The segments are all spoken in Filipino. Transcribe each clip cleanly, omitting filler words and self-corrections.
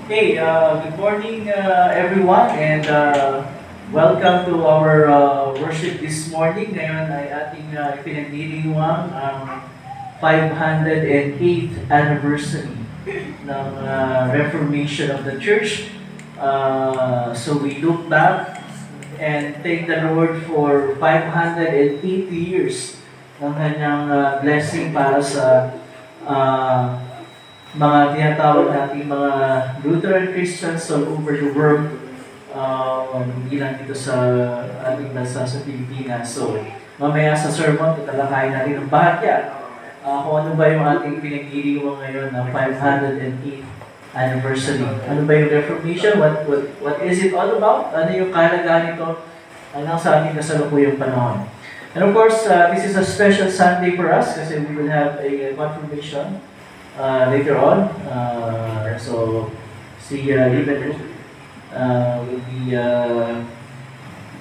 Hey, good morning, everyone, and welcome to our worship this morning. Ngayon ay ating pinagdiriwang ang 508th anniversary ng Reformation of the Church. So we look back and thank the Lord for 580 years ng kanyang blessing para sa mga tinatawag natin mga Lutheran Christians all over the world, hindi lang dito sa ating bansa sa Pilipinas. So, mamaya sa sermon, tatalakayin natin ang bahagya. Kung ano ba yung ating pinagdiriwang ngayon na 508th anniversary. Ano ba yung Reformation? What is it all about? Ano yung kalagahan nito? Ano sa ating kasalukuyang panahon? And of course, this is a special Sunday for us kasi we will have a confirmation later on. So, si Even will be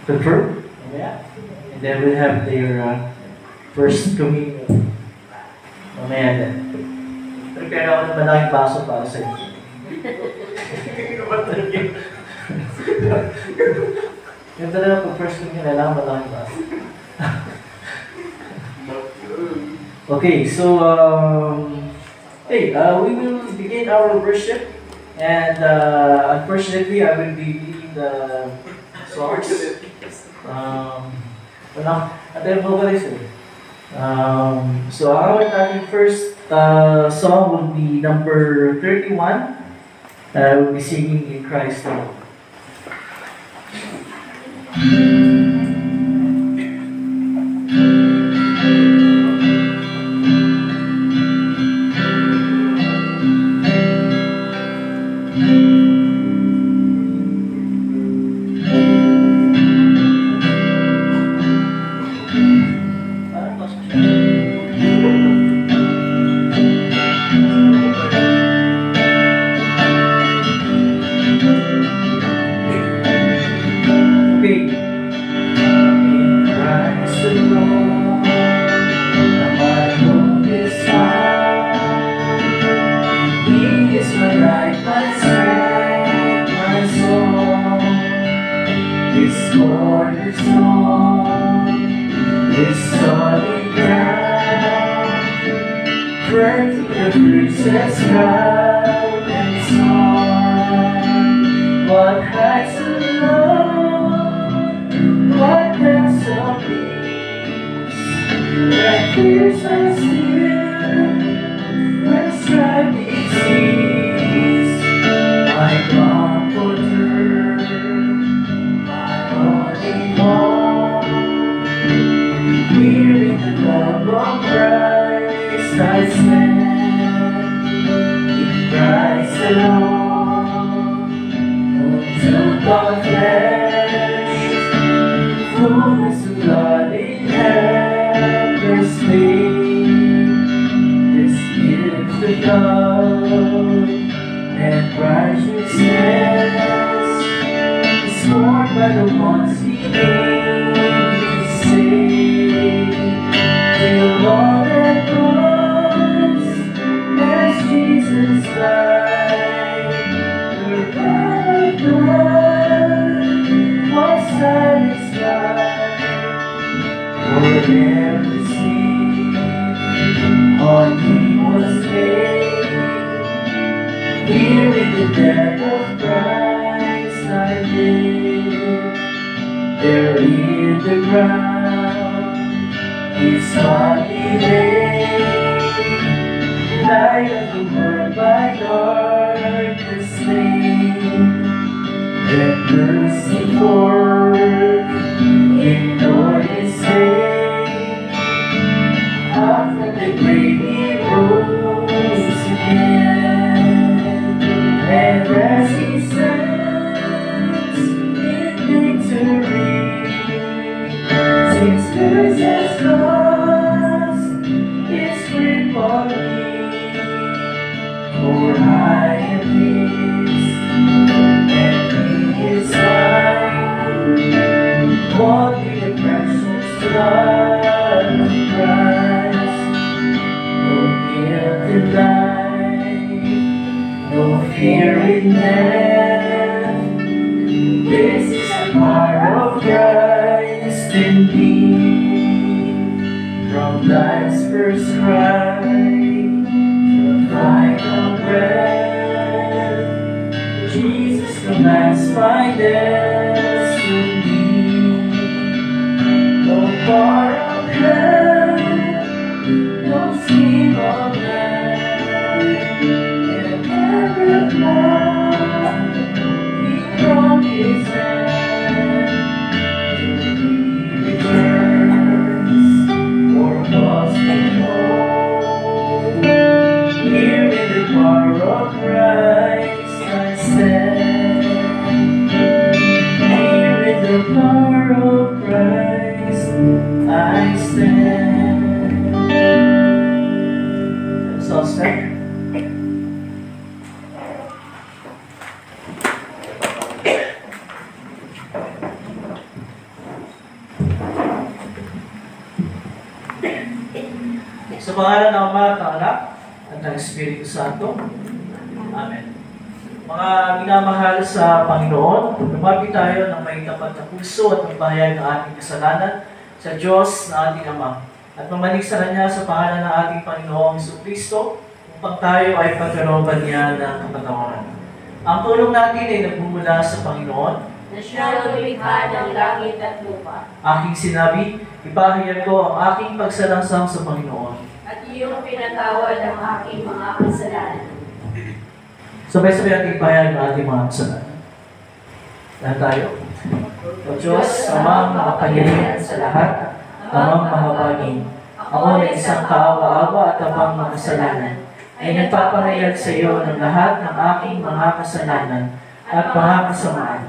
confirmed. Yeah. And then we'll have their first communion. Mamaya din. Prepare ako ng malaking baso para sa inyo. Yung talaga pag first communion, kailangan malaking baso. Okay, so we will begin our worship, and unfortunately, I will be leading the songs. So our first song will be number 31. We'll be singing in Christ alone. Since first cry, like a breath, Jesus commands my destiny. No part of hell, no scheme of man, and every plan he from his hand to be returns for lost and home. Here in the power of Christ I stand. Here in the power of Christ I stand. Let's all stand. Sa pangalan ng Ama at ng Anak at ng Espiritu Santo. Amen. Mga minamahal sa Panginoon, lumapit tayo ng may tapat na puso at magpahayag ng ating kasalanan sa Diyos na ating Ama at mamanig sa Kanya sa pangalan ng ating Panginoong Jesucristo upang tayo ay pagkalooban niya ng kapatawaran. Ang tulong natin ay nagmumula sa Panginoon na siya lumikha ng langit at lupa. Aking sinabi, ipahayag ko ang aking pagsalangsang sa Panginoon. At iyong pinatawad ang aking mga kasalanan. Sabay-sabay ating ipahayag ang ating mga kasalanan. Lahat tayo. O Diyos, amang makapangyarihan sa lahat, amang mahabagin, ako na isang kaawa-awa at amang makasalanan, ay nagpapahayag sa iyo ng lahat ng aking mga kasalanan at mga kasamaan.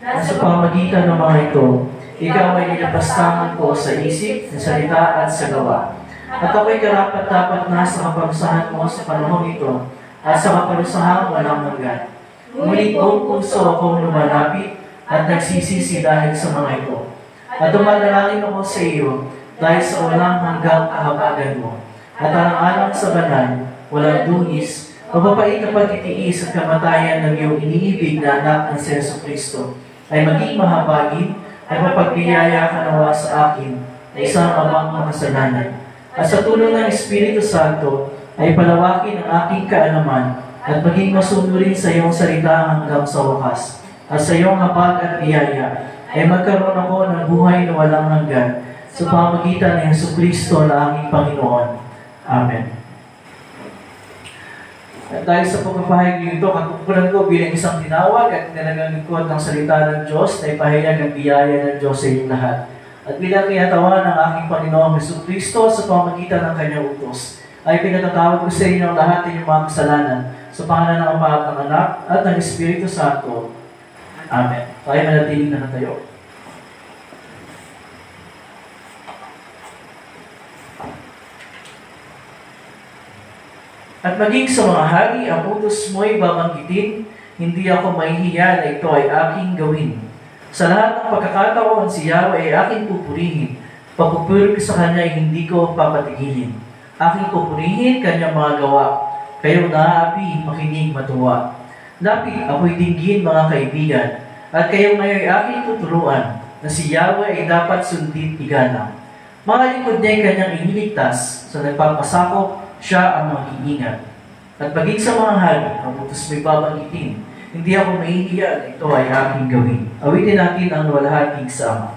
Na sa pamagitan ng mga ito, ikaw ay nilapastangan ko sa isip, sa salita at sa gawa. At ako'y karapat-dapat na sa kaparusahan mo sa panahon ito at sa kaparusahan walang hanggan. Ngunit buong puso akong lumalapit at nagsisisi dahil sa mga ito. At dumadalangin ako sa iyo dahil sa walang hanggang kahabagan mo. At alang-alang sa banal, walang dungis, mapapait na pagtitiis at kamatayan ng iyong iniibig na anak ng si Jesucristo ay maging mahabagin ay mapagbiyaya ka nawa sa akin na isang amang makasalanan. At sa tulong ng Espiritu Santo ay palawakin ang aking kaalaman at maging masunurin sa iyong salita hanggang sa wakas. At sa iyong hapag at biyaya ay magkaroon ako ng buhay na walang hanggan sa pamagitan ng Jesucristo na aking Panginoon. Amen. At dahil sa pagpapahayag nito, katungkulan ko bilang isang tinawag at nilagang lingkod ng salita ng Diyos na ipahayag ang biyaya ng Diyos sa inyong lahat. At bilang kinatawan ng aking Panginoong Jesucristo sa pamagitan ng kanyang utos, ay pinatatawag ko sa inyo ang lahat ng inyong mga kasalanan sa pangalan ng Ama at ng Anak at ng Espiritu Santo. Amen. Tayo manatiling na tayo. At maging sa mga hari, ang utos mo'y babanggitin, hindi ako mahihiya na ito ay aking gawin. Sa lahat ng pagkakataon, si Yahweh ay aking pupurihin. Pagpupuri ko sa Kanya ay hindi ko papatigilin. Aking pupurihin Kanyang mga gawa. Kayo naaapi, makinig, matuwa. Lapit, ako'y dinggin mga kaibigan. At kayo ngayon ay aking tuturuan na si Yahweh ay dapat sundin igalang. Mga lingkod niya ay Kanyang iniligtas. Sa nagpapasakop, siya ang mag-iingat. At paging sa mga hari, ang utos may babanggitin, hindi ako mahihiya na ito ay aking gawin. Awitin natin ang luwalhating sama.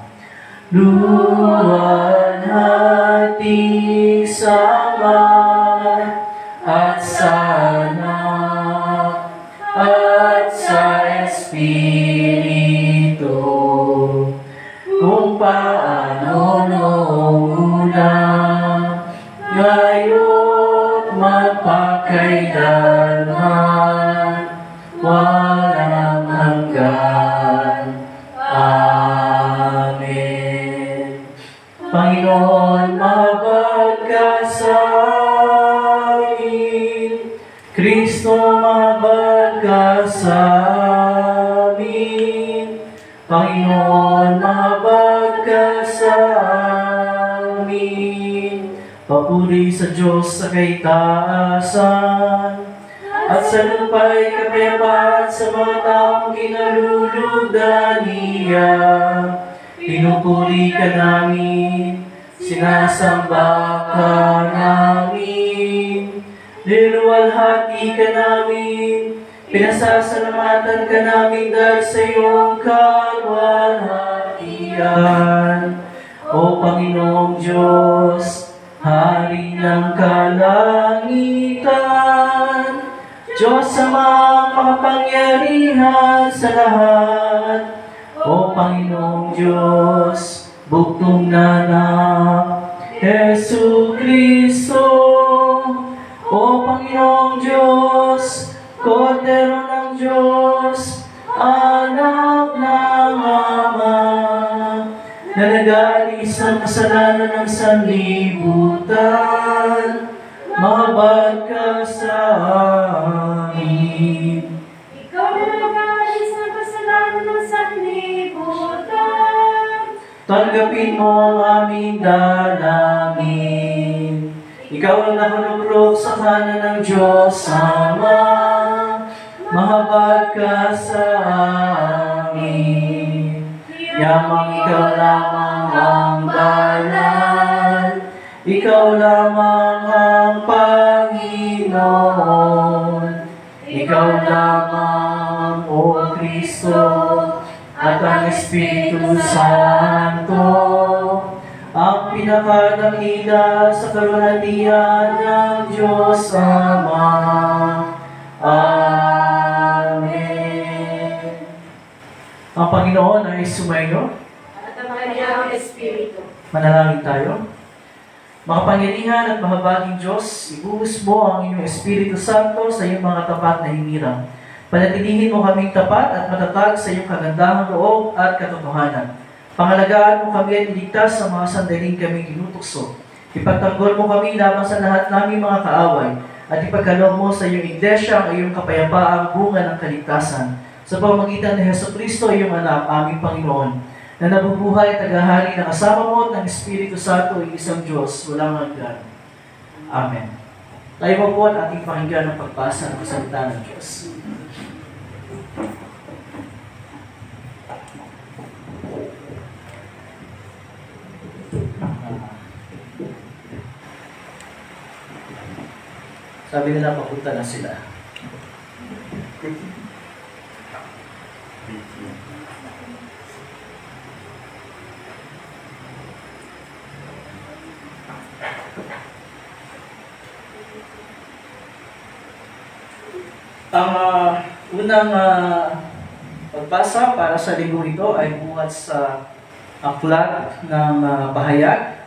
Luwalhating sama at sana at sa Espiritu kung paano noong una ngayon magpakailanman walang hanggan. Amen. Panginoon, mabag ka sa amin. Kristo, mabag ka sa amin. Panginoon, mabag ka sa amin. Papuri sa Diyos sa kaitaasan, at sa lupa'y kapayapaan sa mga taong kinalulugdan niya. Pinupuri ka namin sinasamba ka namin, niluwalhati ka namin, pinasasalamatan ka namin dahil sa iyong kaluwalhatian. O Panginoong Diyos, Hari ng kalangitan, Diyos amang makapangyarihan sa lahat. O Panginoong Diyos, buktong na anak, Jesu Cristo. O Panginoong Diyos, Kordero ng Diyos, anak ng Ama, na nag-aalis ng kasalanan ng sanlibutan, mahabag ka sa amin. Ikaw na nag-aalis ng kasalanan ng sanlibutan, Tanggapin mo ang aming dalangin. Ikaw ang nakulugro sa kanan ng Diyos Ama, mahabag ka sa amin. Yamang ikaw lamang ang banal, ikaw lamang ang Panginoon, ikaw lamang, O Kristo, at ang Espiritu Santo, ang pinakadakila sa kalwalhatian ng Diyos Ama. Amen. Ang Panginoon ay sumayo. at ang kanyang Espiritu. Manalangin tayo. Makapangyarihan at mahabaging Diyos, ibuhos mo ang iyong Espiritu Santo sa iyong mga tapat na hinirang. Panatilihin mo kaming tapat at matatag sa iyong kagandahang loob at katotohanan. Pangalagaan mo kami at iligtas sa mga sandaling kaming ginutukso. Ipagtanggol mo kami laban sa lahat naming mga kaaway at ipagkaloob mo sa iyong iglesia ang iyong kapayapaang bunga ng kaligtasan sa pamamagitan ni Jesucristo, iyong anak, aming Panginoon, na nabubuhay at tagahari ng kasama mo at ng Espiritu Santo, isang Diyos, walang hanggan. Amen. Tayo mo po at ating pakinggan ang pagbasa ng salita ng Diyos. Sabi nila, papunta na sila. Ang unang pagbasa para sa linggong ito ay buhat sa aklat ng Pahayag,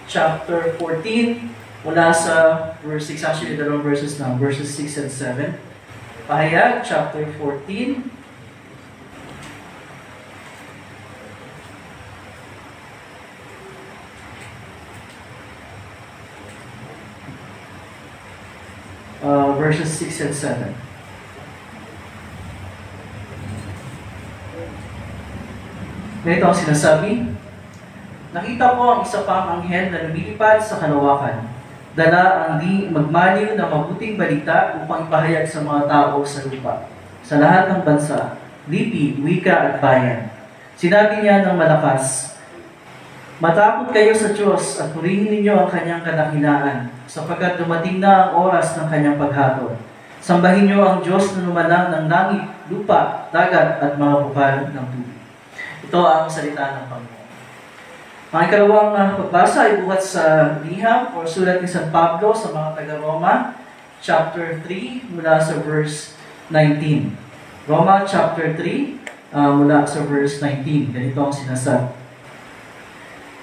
chapter 14, mula sa verse 6, actually dalawang verses na, verses 6 and 7. Pahayag, chapter 14. Verses 6 and 7. Ganito ang sinasabi, nakita ko ang isa pang anghel na lumilipad sa kalawakan. Dala ang di magmaliw na mabuting balita upang ipahayag sa mga tao sa lupa, sa lahat ng bansa, lipi, wika at bayan. Sinabi niya ng malakas, matakot kayo sa Diyos at purihin ninyo ang kanyang kadakilaan, sapagkat dumating na ang oras ng kanyang paghatol. Sambahin niyo ang Diyos na lumalang ng langit, lupa, dagat at mga bukal ng tubig. Ito ang salita ng Panginoon. Ang ikalawang pagbasa ay buhat sa liham o sulat ni San Pablo sa mga taga-Roma, chapter 3, mula sa verse 19. Roma chapter 3, mula sa verse 19. Ganito ang sinasabi.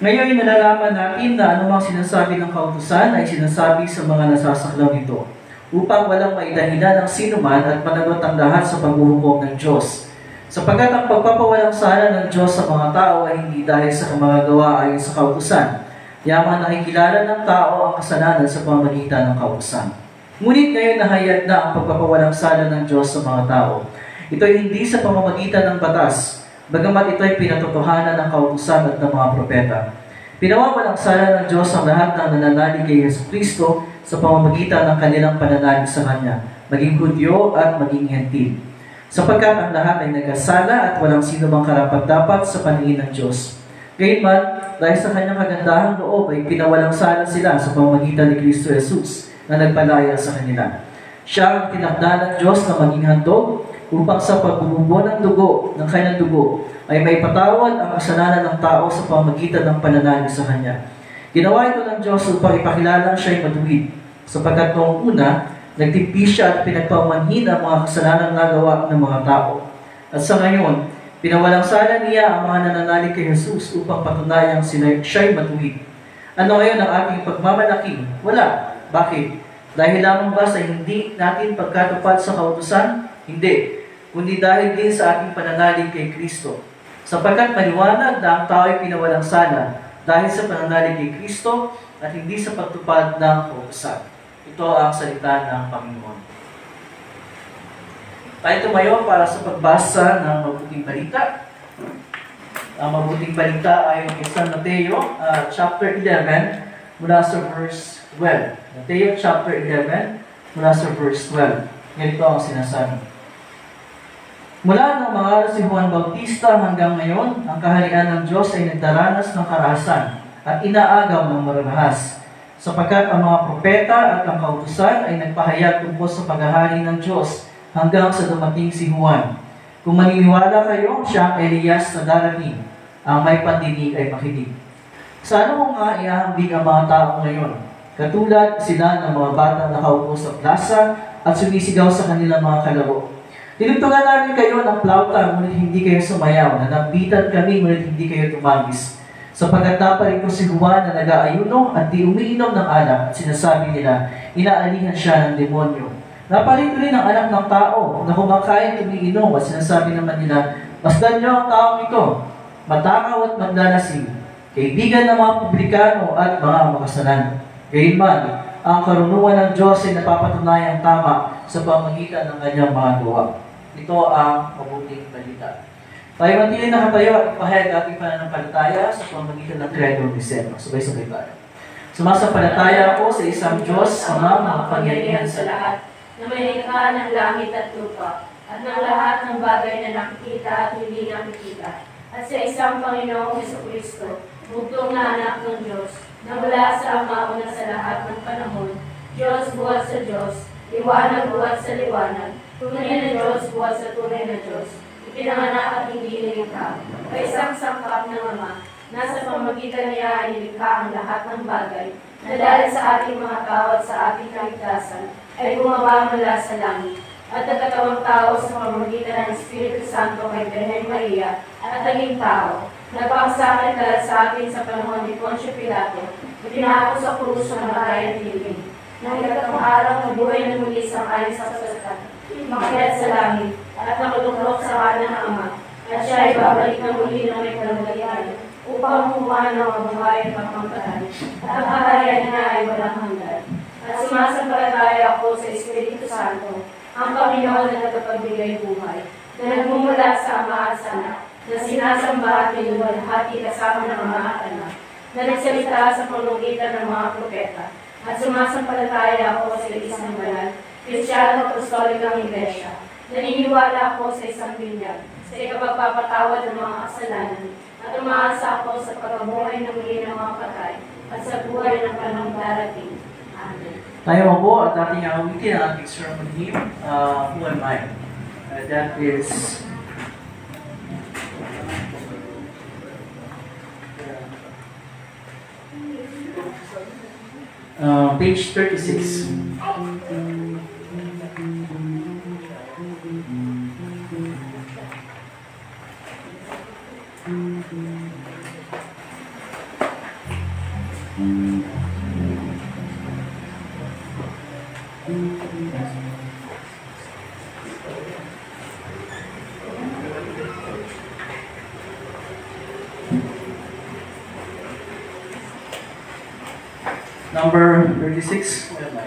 Ngayon, nalalaman natin na anumang sinasabi ng kautusan ay sinasabi sa mga nasasaklaw nito, upang walang maidahilan ng sinuman at managot ang lahat sa paghuhukom ng Diyos. Sapagkat ang pagpapawalang sala ng Diyos sa mga tao ay hindi dahil sa mga gawa ayon sa kautusan. Yaman nakikilala ng tao ang kasalanan sa pamamagitan ng kautusan. Ngunit ngayon nahayag na ang pagpapawalang sala ng Diyos sa mga tao. Ito ay hindi sa pamamagitan ng batas, bagamat ito ay pinatotohanan ng kautusan at ng mga propeta. Pinawawalang sala ng Diyos ang lahat ng nananalig kay Jesucristo sa pamamagitan ng kanilang pananalig sa Kanya, maging Hudyo at maging Hentil. Sapagkat ang lahat ay nagkasala at walang sino mang karapat-dapat sa paningin ng Diyos. Gayunman, dahil sa kanyang kagandahang loob ay pinawalang sala sila sa pamamagitan ni Kristo Jesus na nagpalaya sa kanila. Siya ang tinakda ng Diyos na maging handog upang sa pagbubuo ng dugo, ng kanyang dugo, ay may patawad ang kasalanan ng tao sa pamamagitan ng pananalig sa kanya. Ginawa ito ng Diyos upang ipakilala siya ay matuwid, sapagkat noong una, nagtimpi siya at pinagpaumanhin ang mga kasalanang nagawa ng mga tao. At sa ngayon, pinawalang sala niya ang mga nananalig kay Jesus upang patunayang siya'y matuwid. Ano ngayon ang ating pagmamalaki? Wala. Bakit? Dahil lamang ba sa hindi natin pagkatupad sa kautusan? Hindi. Kundi dahil din sa ating pananalig kay Kristo. Sapagkat maliwanag na ang tao ay pinawalang sala dahil sa pananalig kay Kristo at hindi sa pagtupad ng kautusan. Ito ang salita ng Panginoon. Tayo tumayo para sa pagbasa ng mabuting balita. Ang mabuting balita ay kay San Mateo, chapter 11, mula sa verse 12. Mateo chapter 11, mula sa verse 12. Ganito ang sinasabi. Mula nang mangaral si Juan Bautista hanggang ngayon, ang kaharian ng Diyos ay nagdaranas ng karahasan at inaagaw ng mararahas. Sapagkat ang mga propeta at ang kautusan ay nagpahayag tungkol sa paghahari ng Diyos hanggang sa dumating si Juan. Kung maniniwala kayo, siya ang Elias na darating. Ang may pandinig ay makinig. Sa ano kung nga iahambing ang mga tao ngayon? Katulad sila ng mga batang nakaupo sa plaza at sumisigaw sa kanilang mga kalaro. Tinugtugan namin kayo ng plauta, ngunit hindi kayo sumayaw. Nanambitan kami, ngunit hindi kayo tumagis. Sapagkat naparin ko si Juan na nag-aayuno at di umiinom ng alak at sinasabi nila, inaalihan siya ng demonyo. Naparito rin ang anak ng tao na kumakain at umiinom at sinasabi naman nila, masdan niyo ang taong ito, matakaw at maglalasing, kaibigan ng mga publikano at mga makasalan. Gayunman, ang karunungan ng Diyos ay napapatunayang tama sa pamamagitan ng kanyang mga gawa. Ito ang mabuting balita. Tayo mantilin na katayo at ipahayag ating pananampalataya sa pamamagitan ng Credo ni Seno. Sabay-sabay tayo. Sumasampalataya ako sa isang Diyos, Ama, makapangyarihan sa lahat, na may likha ng langit at lupa, at ng lahat ng bagay na nakikita at hindi nakikita, at sa isang Panginoong Jesucristo, bugtong na anak ng Diyos, na mula sa Ama una sa lahat ng panahon, Diyos buhat sa Diyos, liwanag buhat sa liwanag, tunay na Diyos buhat sa tunay na Diyos, ipinanganak at hindi nilikha, o isang sangkap ng Ama, nasa pamagitan niya ay nilikha ang lahat ng bagay, na dahil sa ating mga tao at sa ating kaligtasan, ay bumaba mula sa langit, at nagkatawang tao sa pamamagitan ng Espiritu Santo kay Birhen Maria, at naging tao, nagpakasakit dahil sa atin sa panahon ni Poncio Pilato, ipinako sa krus ng namatay at hiling. Nang ikatawang araw, nabuhay na muli sa ayon sa kasulatan, makilat sa langit, at nakatuklok sa kanan ng Ama, at siya ay babalik na muli ng may kalagalian, upang kumuha ng mga buhay at mapangkalan, at ang kaharian niya ay walang hanggan. At sumasampalataya ako sa Espiritu Santo, ang Panginoon na nagpapagbigay buhay, na nagmumula sa Ama at sa Anak, na sinasamba at niluwalhati kasama ng mga anak, na nagsalita sa pamamagitan ng mga propeta, at sumasampalataya ako sa isang banal, Kristiyano Apostolikang Iglesia. Naniniwala ako sa isang binyag, sa ikapagpapatawad ng mga kasalanan, at umaasa ako sa pagkabuhay ng muli ng mga patay, at sa buhay ng panahong darating. Amen. Tayo mabuo at ating awitin ang ating sermon hymn, Who Am I? That is page 36. Number 36. Where am I?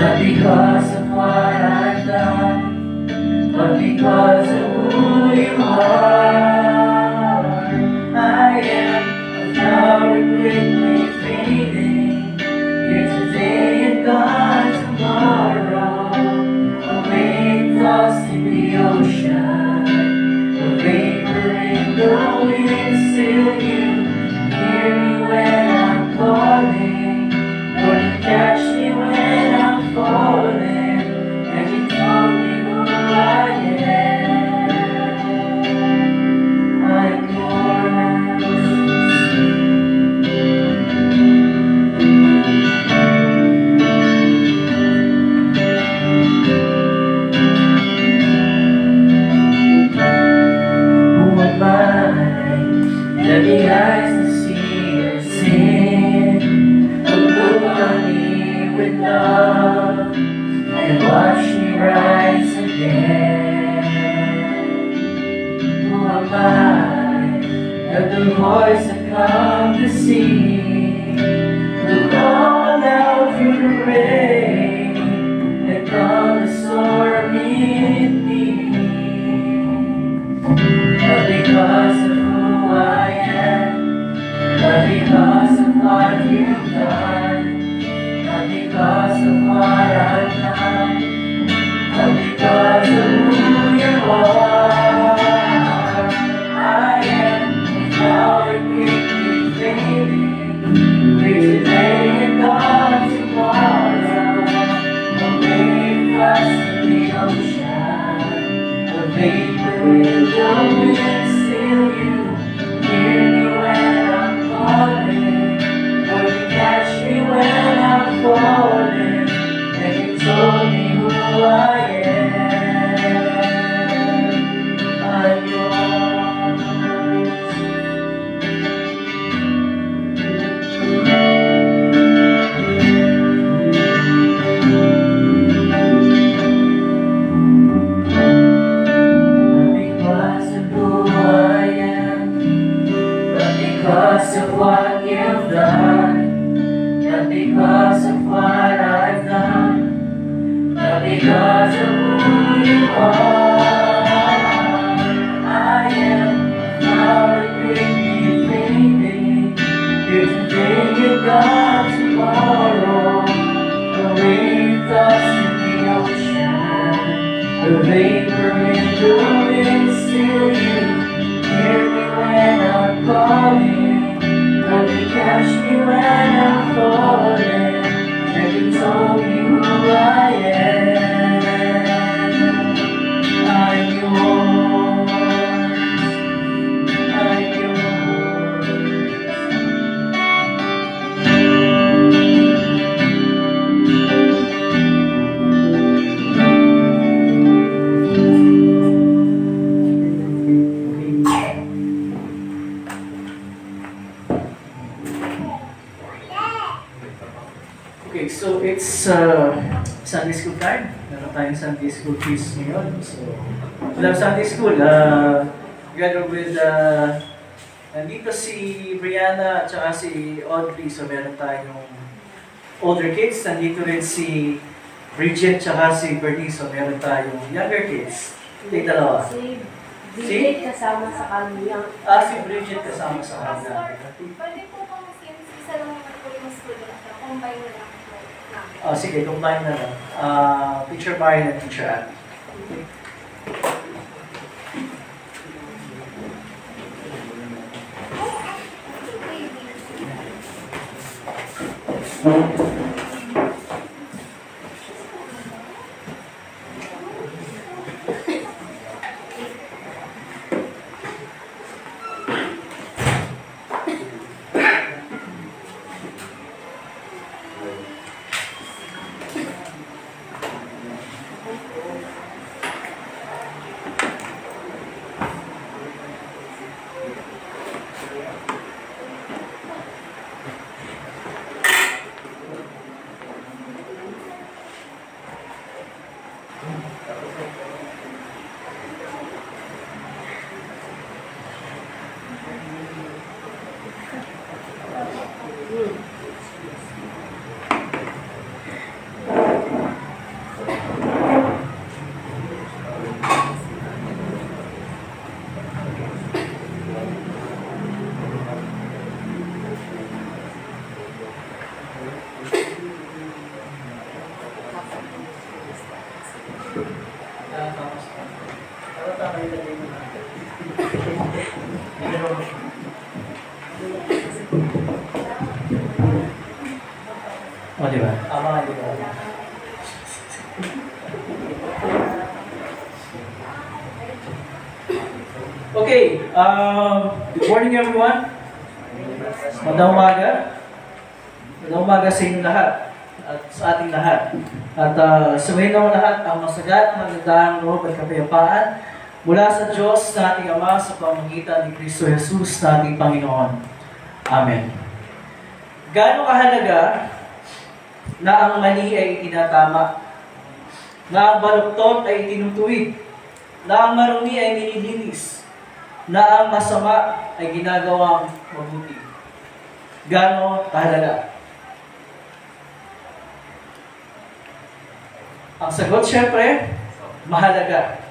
Not because of what I've done, but because of who you are. I am a flower quickly fading, here today and gone tomorrow. A wave lost in the ocean, a vapor in the wind. Still you hear me when I'm calling, Lord, you catch me when I'm falling, and you told me who I am. I'm yours. Who am I? Let me eyes to see your sin. Look on me with love and watch me rise again. Who am I? That the voice that come to sing. Look all out through the rain and come the storm in me. Not because of who I am, but because of what you've done. Not because of what I've done, but because of who you are. I am a flower quickly fading, here today and gone tomorrow. A wave lost in the ocean, a vapor in the wind. Still you hear me when I'm calling, or you catch me when I'm falling, and you told me who I am. I'm yours. Not because of who I am, but because of what you've done. Not because of what I've done, but because of who you are. I am a flower quickly fading, here today and gone tomorrow. A wave tossed in the ocean, a vapor in the wind. Still you hear me when I'm calling, but you catch me when I'm falling, and you told me who I am. I'm yours. I'm yours. Okay, so it's Sunday school time. Meron tayong Sunday school quiz ngayon. So, we love Sunday school. Together with, nandito si Brianna at saka si Audrey. So, meron tayong older kids. Nandito rin si Bridget at saka si Bernice. So, meron tayong younger kids. Take dalawa. Si Bridget kasama sa kanya. Si Bridget kasama sa kanila. Pwede po kung isa lang naman po yung student na combine na lang po namin. Sige, combine na lang. Teacher Marian at Teacher Abby. O, di ba? Tama, di ba? Okay, good morning everyone. Magandang umaga. Magandang umaga sa inyong lahat at sa ating lahat. At sumayin naman lahat ang masagat, magandang loob at kapayapaan mula sa Diyos na ating Ama sa pamamagitan ni Kristo Jesus na ating Panginoon. Amen. Gaano kahalaga na ang mali ay itinatama, na ang baluktot ay tinutuwid, na ang marumi ay nililinis, na ang masama ay ginagawang mabuti. Gaano kahalaga? Ang sagot, syempre, mahalaga.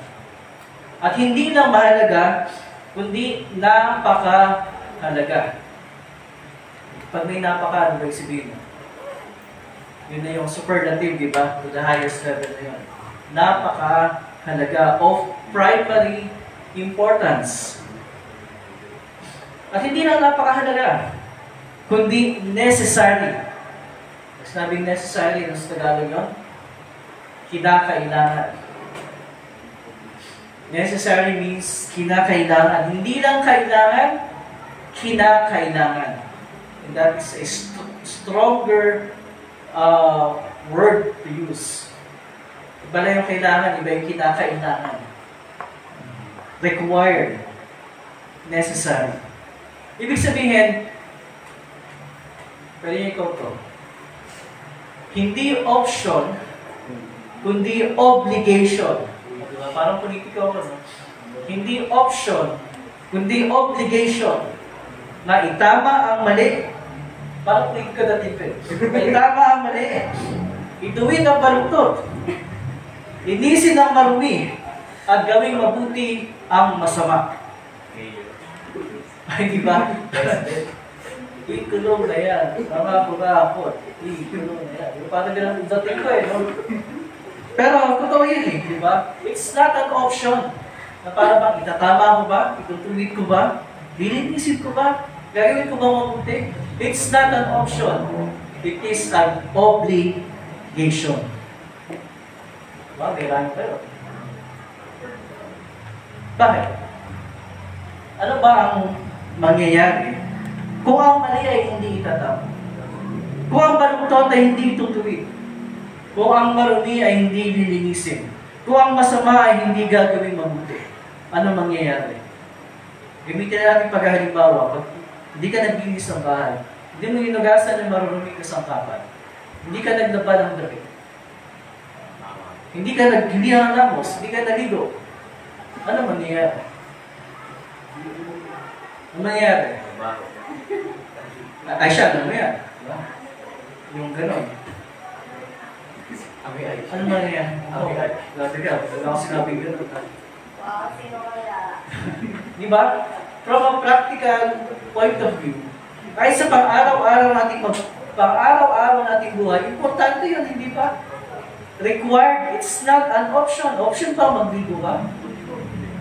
At hindi lang mahalaga, kundi napakahalaga. Pag may napaka, ano ba sabihin? Yun na yung superlative, di ba? To the highest level na yun. Napakahalaga of primary importance. At hindi lang napakahalaga, kundi necessary. Sinabing necessary, ano sa Tagalog yun? Kinakailangan. Necessary means kinakailangan. Hindi lang kailangan, kinakailangan. And that is a stronger word to use. Iba na yung kailangan, iba yung kinakailangan. Required. Necessary. Ibig sabihin, pwede niyo ikaw to. Hindi option, kundi obligation. Diba? Parang politiko ako, no? Hindi option, kundi obligation na itama ang mali. Parang politiko dati pa. Na itama ang mali. Ituwid ang baluktot. Linisin ang marumi. At gawing mabuti ang masama. Ay, di ba? Ikulong na yan. Tama ko ba ako? Ikulong na yan. Parang ganun dating ko eh. No? Pero, totoo yun eh. Di ba? It's not an option. Na para bang itatama ko ba? Itutuwid ko ba? Lilinisin ko ba? Gagawin ko ba mabuti? It's not an option. It is an obligation. Diba? May rhyme pero. Bakit? Ano ba ang mangyayari kung ang mali ay hindi itatama? Kung ang baluktot ay hindi tutuwid? Kung ang marumi ay hindi lilinisin? Kung ang masama ay hindi gagawin mabuti? Ano mangyayari? Gamitin natin paghalimbawa, pag hindi ka naglinis ng bahay, hindi mo hinugasan ng marurumi ka sangkapan, hindi ka naglaba ng damit, hindi ka nagamos, hindi ka naligo, ano mangyayari? Ano mangyayari? Ay siya, ano yan? Diba? Yung gano'n. Ano mangyayari? Grabe ka, wala ko sinabing gano'n. Sino kaya? Di ba? From a practical point of view, kahit sa pang-araw-araw nating buhay, importante yun, hindi ba? Required, it's not an option. Option ba magligo ka?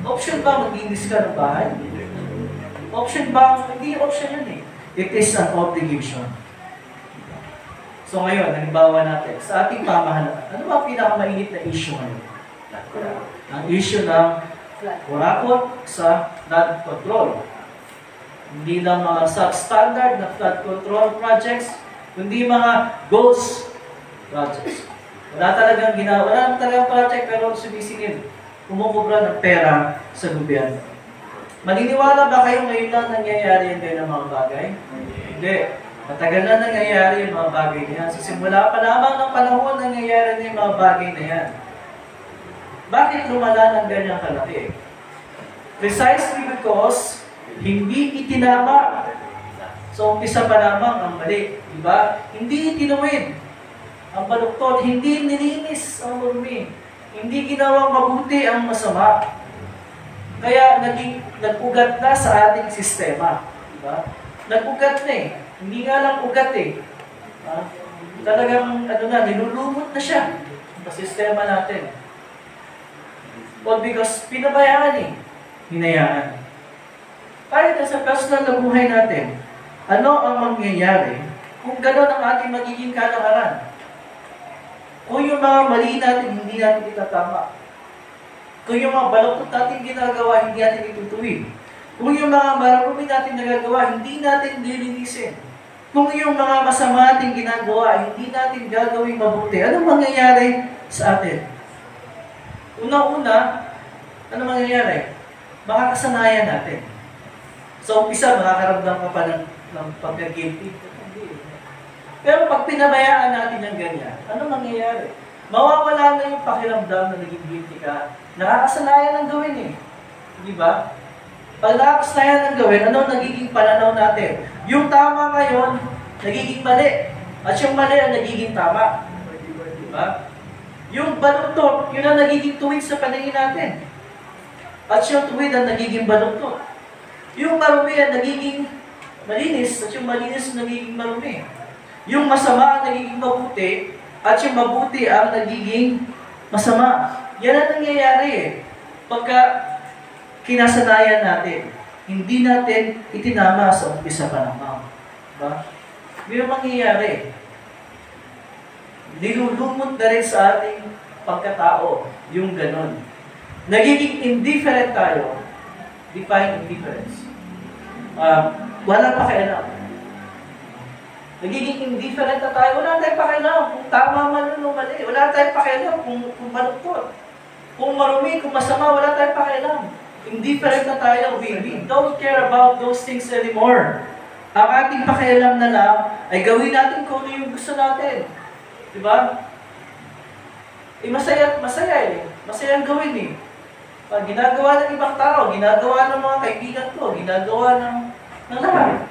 Option ba maglinis ka ng bahay? Option ba? Hindi option yun eh. It is an obligation. So ngayon, halimbawa natin, sa ating pamahalaan, ano ba ang pinakamainit na issue ngayon? Ang issue ng kurakot sa flood control. Hindi lang mga substandard na flood control projects, kundi mga ghost projects. Wala talagang project pero sumisingil. Kumukubra ng pera sa gobyerno. Maniniwala ba kayo ngayon lang nangyayari yung ganyan mga bagay? Hindi. Matagal na nangyayari yung mga bagay na yan. So simula pa lamang ng panahon nangyayari na yung mga bagay na yan. Bakit lumala ng ganyang kalaki? Precisely because hindi itinama. So umpisa pa lamang ang mali. Diba? Hindi itinuwid. Ang baluktot, hindi nilinis ang marumi. Hindi ginawang mabuti ang masama. Kaya nag-ugat na sa ating sistema. Diba? Nag-ugat na eh. Hindi nga lang ugat eh. Talagang nilulumot na siya sa sistema natin. Well, because pinabayaan eh. hinayaan. Kahit sa personal na buhay natin, ano ang mangyayari kung gano'n ang ating magiging kalakaran? Kung yung mga mali natin, hindi natin itatama. Kung yung mga baluktot natin ginagawa, hindi natin itutuwid. Kung yung mga marami natin nagagawa, hindi natin lilinisin. Kung yung mga masama natin ginagawa, hindi natin gagawin mabuti, anong mangyayari sa atin? Una-una, ano mangyayari? Makakasanayan natin. Sa umpisa, makakaramdam ka pa ng pagka-guilty. Pero pag pinabayaan natin ng ganyan, ano mangyayari? Mawawala na yung pakiramdam na naging guilty ka. Nakakasanayan ng gawin eh. Di ba? Pag nakakasanayan ng gawin, ano nagiging pananaw natin? Yung tama ngayon, nagiging mali. At yung mali ang nagiging tama. Di ba? Yung baluktot, yun ang nagiging tuwid sa paningin natin. At yung tuwid ang nagiging baluktot. Yung marumi ang nagiging malinis, at yung malinis ang nagiging marumi. Yung masama ang nagiging mabuti, at yung mabuti ang nagiging masama. Yan ang nangyayari eh. Pagka kinasanayan natin, hindi natin itinama sa umpisa pa naman. Diba? Yung mangyayari, nilulumot na rin sa ating pagkatao, yung ganun. Nagiging indifferent tayo. Define indifference. Wala pakialam. Nagiging indifferent na tayo. Wala tayong pakialam kung tama man o mali. Wala tayong pakialam kung baluktot. Kung marumi, kung masama, wala tayong pakialam. Indifferent na tayo. We don't care about those things anymore. Ang ating pakialam na lang ay gawin natin kung ano yung gusto natin. Diba? Masaya eh. Masaya ang gawin eh. Pag ginagawa ng ibang tao, ginagawa ng mga kaibigan ko, ginagawa ng lahat.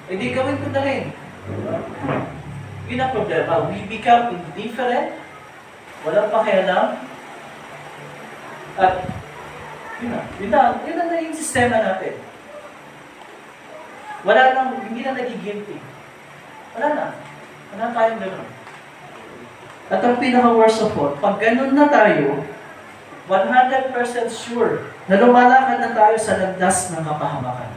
E di gawin ko na rin. Yun ang problema. We become indifferent, walang pakialam, at yun na naging sistema natin. Hindi na nagigilty. Wala tayong gano'n. At ang pinaka-worst of all, pag gano'n na tayo, 100% sure na lumalakad na tayo sa landas ng kapahamakan.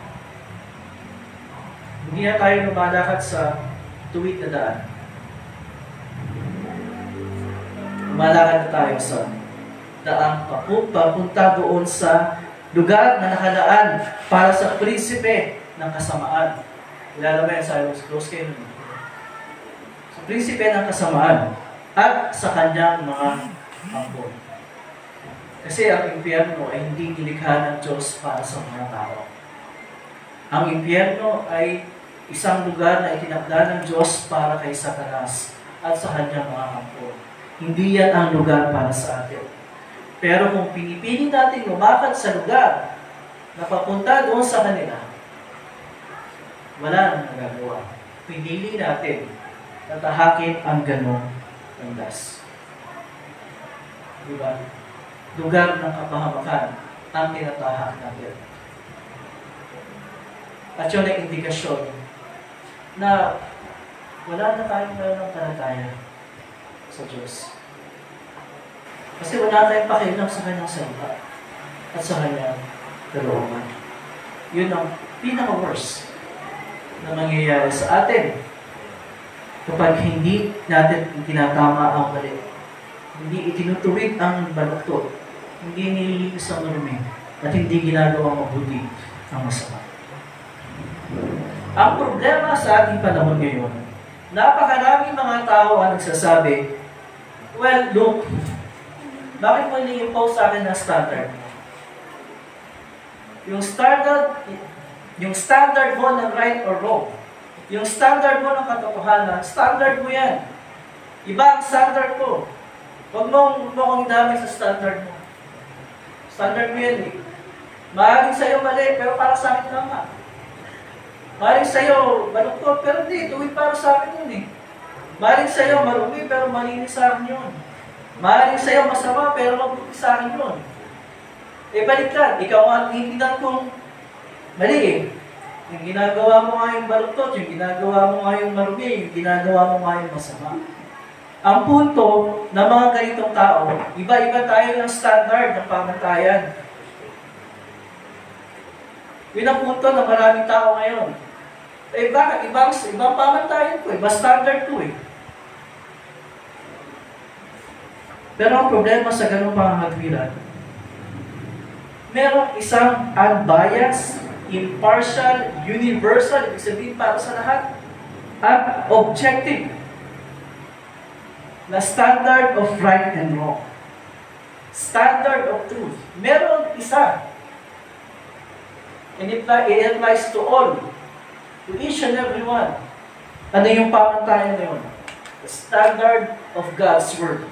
Hindi na tayo lumalakad sa tuwid na daan. Lumalakad na tayo sa daang papunta doon sa lugar na nakalaan para sa prinsipe ng kasamaan. Kilala mo yan sa close kayo nun. Sa prinsipe ng kasamaan at sa kanyang mga angkol. Kasi ang impyerno ay hindi nilikha ng Diyos para sa mga tao. Ang impyerno ay isang lugar na itinakda ng Diyos para kay Satanas at sa kanyang mga angkol. Hindi yan ang lugar para sa atin. Pero kung pinipili natin lumakad sa lugar na papunta doon sa kanila, wala nang nagagawa. Pinili natin na tahakin ang ganong landas. Diba? Lugar ng kapahamakan ang tinatahak natin. At yun ay indikasyon na wala na tayong pananampalataya sa Diyos. Kasi wala tayong pakialam sa kanyang salita at sa kanyang kalooban. Yun ang pinaka-worst na mangyayari sa atin kapag hindi natin tinatama ang mali. Hindi itinutuwid ang baluktot. Hindi nililinis ang marumi at hindi ginagawa mabuti ang masama. Ang problema sa ating panahon ngayon, napakaraming mga tao ang nagsasabi, well, look, bakit mo ini-impose sa akin ng standard? Yung standard mo ng right or wrong, yung standard mo ng katotohanan, standard mo yan. Iba ang standard ko. Huwag mo akong idamay sa standard mo. Standard mo yan eh. Maaaring sa'yo mali, pero para sa akin tama. Maaaring sa'yo baluktot, pero hindi, tuwid para sa akin yun eh. Maaaring sa'yo marumi, pero malinis sa akin yun. Maaaring sa'yo masama, pero mabuti sa akin yun. Eh baliktad, ikaw ang tinitingnan kong mali eh. Yung ginagawa mo nga yung baluktot, yung ginagawa mo nga yung marumi, yung ginagawa mo nga yung masama. Ang punto ng mga ganitong tao, iba-iba tayo ng standard ng pamantayan. Yun ang punto ng maraming tao ngayon. Eh bakit? Ibang pamantayan ko, iba standard ko eh. Pero ang problema sa ganung pangangatwiran, merong isang unbiased, impartial, universal, ibig sabihin para sa lahat, at objective na standard of right and wrong. Standard of truth. Meron isa. And it applies to all. To each and every one. Ano yung pamantayan na yun? The standard of God's Word.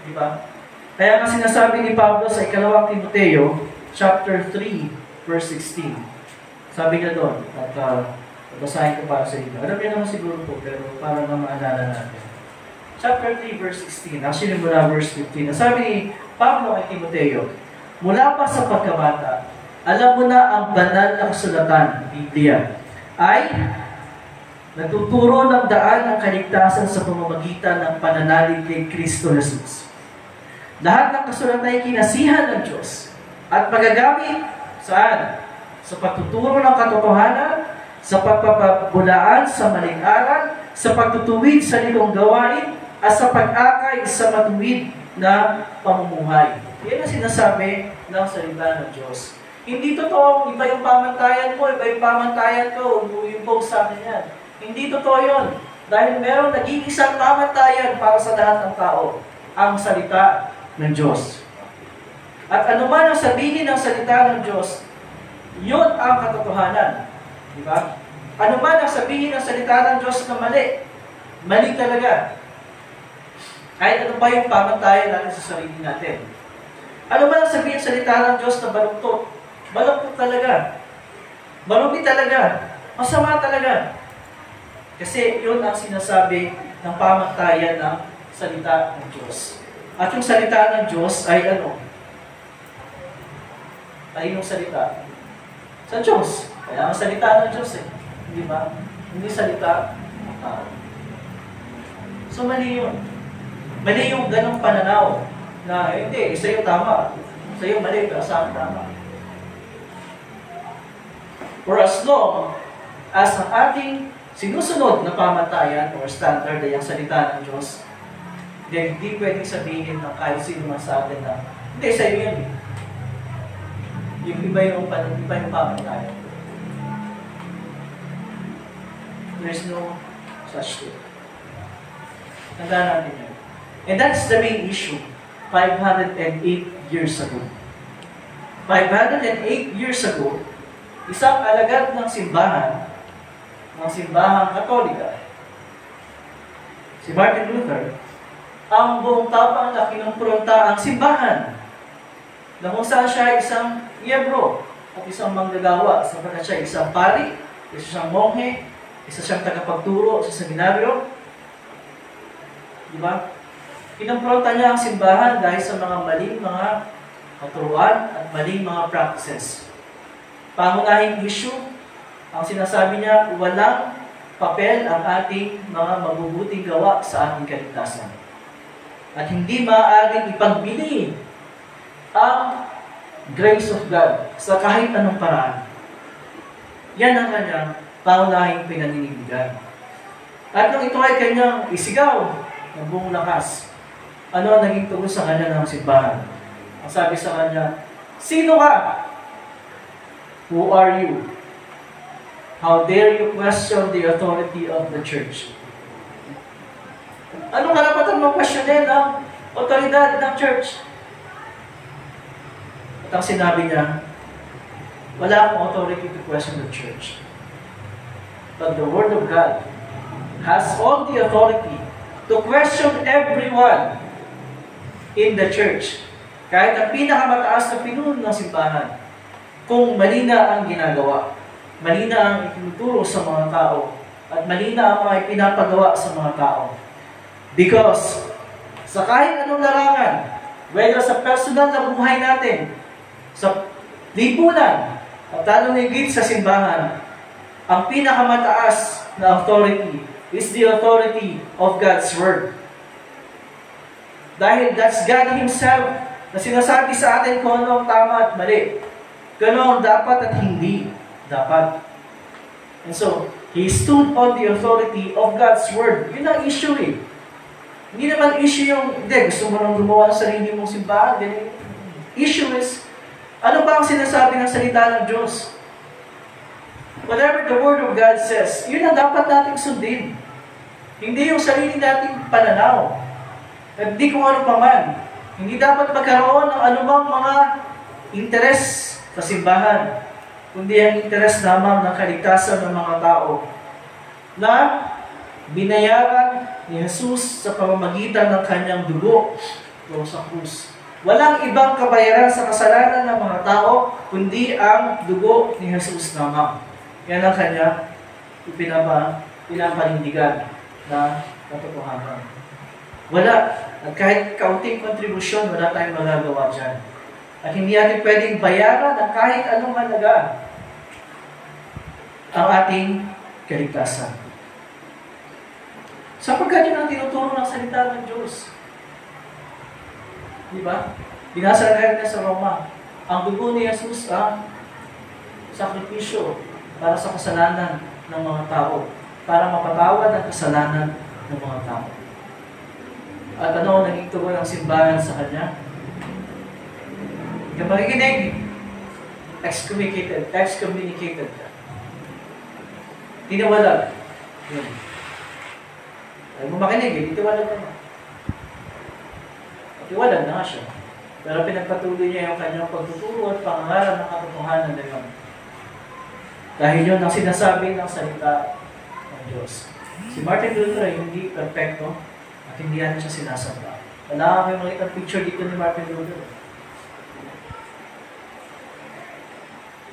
Diba? Kaya nga sinasabi ni Pablo sa ikalawang Timoteo, chapter 3, verse 16. Sabi niya doon, at basahin ko para sa inyo. Alam niyo naman siguro po, pero para na maalala natin. Chapter 3, verse 16. Actually, mula verse 15. Sabi ni Pablo kay Timoteo, mula pa sa pagkabata, alam mo na ang banal na kasulatan, Biblia, ay nagtuturo ng daan ng kaligtasan sa pamamagitan ng pananalig kay Kristo Jesus. Lahat ng kasulatan ay kinasihan ng Diyos at magagamit saan? Sa pagtuturo ng katotohanan, sa pagpapabulaan sa maling aral, sa pagtutuwid sa ligong gawain, at sa pag-akay sa matuwid na pamumuhay. Yan ang sinasabi ng salita ng Diyos. Hindi totoo, iba yung pamantayan mo, iba yung pamantayan ko, yung post sa akin yan. Hindi totoo yun. Dahil merong nag-iisang pamantayan para sa lahat ng tao, ang salita ng Diyos. At anuman ang sabihin ng salita ng Diyos, yun ang katotohanan. Diba? Anuman ang sabihin ng salita ng Diyos na mali, mali talaga. Kahit ano ba yung pamantayan natin sa sarili natin. Ano ba ang sabihin ng salita ng Diyos na baluktot? Baluktot talaga. Malumi talaga. Masama talaga. Kasi yun ang sinasabi ng pamantayan ng salita ng Diyos. At yung salita ng Diyos ay ano? Ay yung salita sa Diyos. Kaya ang salita ng Diyos eh. Hindi ba? Hindi salita ng tao. So mali yun. Mali yung ganong pananaw na hindi, sa'yo tama. Sa'yo mali, pero sa akin tama. For as long as ang ating sinusunod na pamantayan or standard ay ang salita ng Diyos, then hindi pwedeng sabihin ng kahit sino man sa atin na hindi, sa'yo yan eh. Yung iba yung pamantayan. There's no such thing. Tandaan natin yun. And that's the main issue 508 years ago. 508 years ago, isang alagad ng simbahang Katolika, si Martin Luther, ang buong tapang na kinumpronta ang simbahan na kung saan siya isang miyembro at isang manggagawa, sapagkat siya isang pari, isa siyang monghe, isa siyang tagapagturo sa seminaryo. Diba? Kinumpronta niya ang simbahan dahil sa mga maling mga katuruan at maling mga practices. Pangunahing issue, ang sinasabi niya, walang papel ang ating mga mabubuting gawa sa ating kaligtasan. At hindi maaaring ipagbili ang grace of God sa kahit anong paraan. Yan ang kanyang pangunahing pinaninindigan. At nung ito ay kanyang isigaw ng buong lakas, ano ang naging tugon sa kanya ng simbahan? Ang sabi sa kanya, sino ka? Who are you? How dare you question the authority of the church? Anong karapatan mo questionin ang otoridad ng church? At ang sinabi niya, wala akong authority to question the church. But the Word of God has all the authority to question everyone in the church. Kahit ang pinakamataas na pinuno ng simbahan, kung mali na ang ginagawa, mali na ang itinuturo sa mga tao, at mali na ang mga ipinapagawa sa mga tao. Because sa kahit anong larangan, whether sa personal na buhay natin, sa lipunan, at lalo higit sa simbahan, ang pinakamataas na authority is the authority of God's Word. Dahil that's God Himself na sinasabi sa atin kung ano ang tama at mali. Ganon dapat at hindi dapat. And so, he stood on the authority of God's Word. Yun ang issue eh. Hindi naman issue yung, hindi, gusto mo nang gumawa ng sarili mong simbahan. Ganun. Issue is, ano ba ang sinasabi ng salita ng Diyos? Whatever the Word of God says, yun ang dapat nating sundin. Hindi yung sarili nating pananaw. At di kung ano pa man. Hindi dapat magkaroon ng anumang mga interes sa simbahan, kundi ang interes lamang ng kaligtasan ng mga tao na binayaran ni Jesus sa pamamagitan ng kanyang dugo o sa krus. Walang ibang kabayaran sa kasalanan ng mga tao, kundi ang dugo ni Jesus lamang. Yan ang kanya pinapanindigan na katotohanan. Wala. At kahit kaunting kontribusyon, wala tayong magagawa dyan. At hindi natin pwedeng bayaran ng kahit anong halaga ang ating kaligtasan. Sapagkat yun ang tinuturo ng salita ng Diyos. Di ba? Binasa na sa Roma, ang dugo ni Jesus ang sakripisyo para sa kasalanan ng mga tao, para mapatawad ang kasalanan ng mga tao. At ano ang naging tugon ng simbahan sa Kanya? Yung makikinig, excommunicated ka. Tinawalag. Yun. Ayaw mo makinig, tinawalag ka na. Tiwalag na nga siya. Pero pinagpatuloy niya yung kanyang pagtuturo at pangangaral ng katotohanan na yun. Dahil yun ang sinasabi ng salita ng Diyos. Si Martin Luther ay hindi perfecto at hindi natin siya sinasamba. Wala kami makita picture dito ni Martin Luther.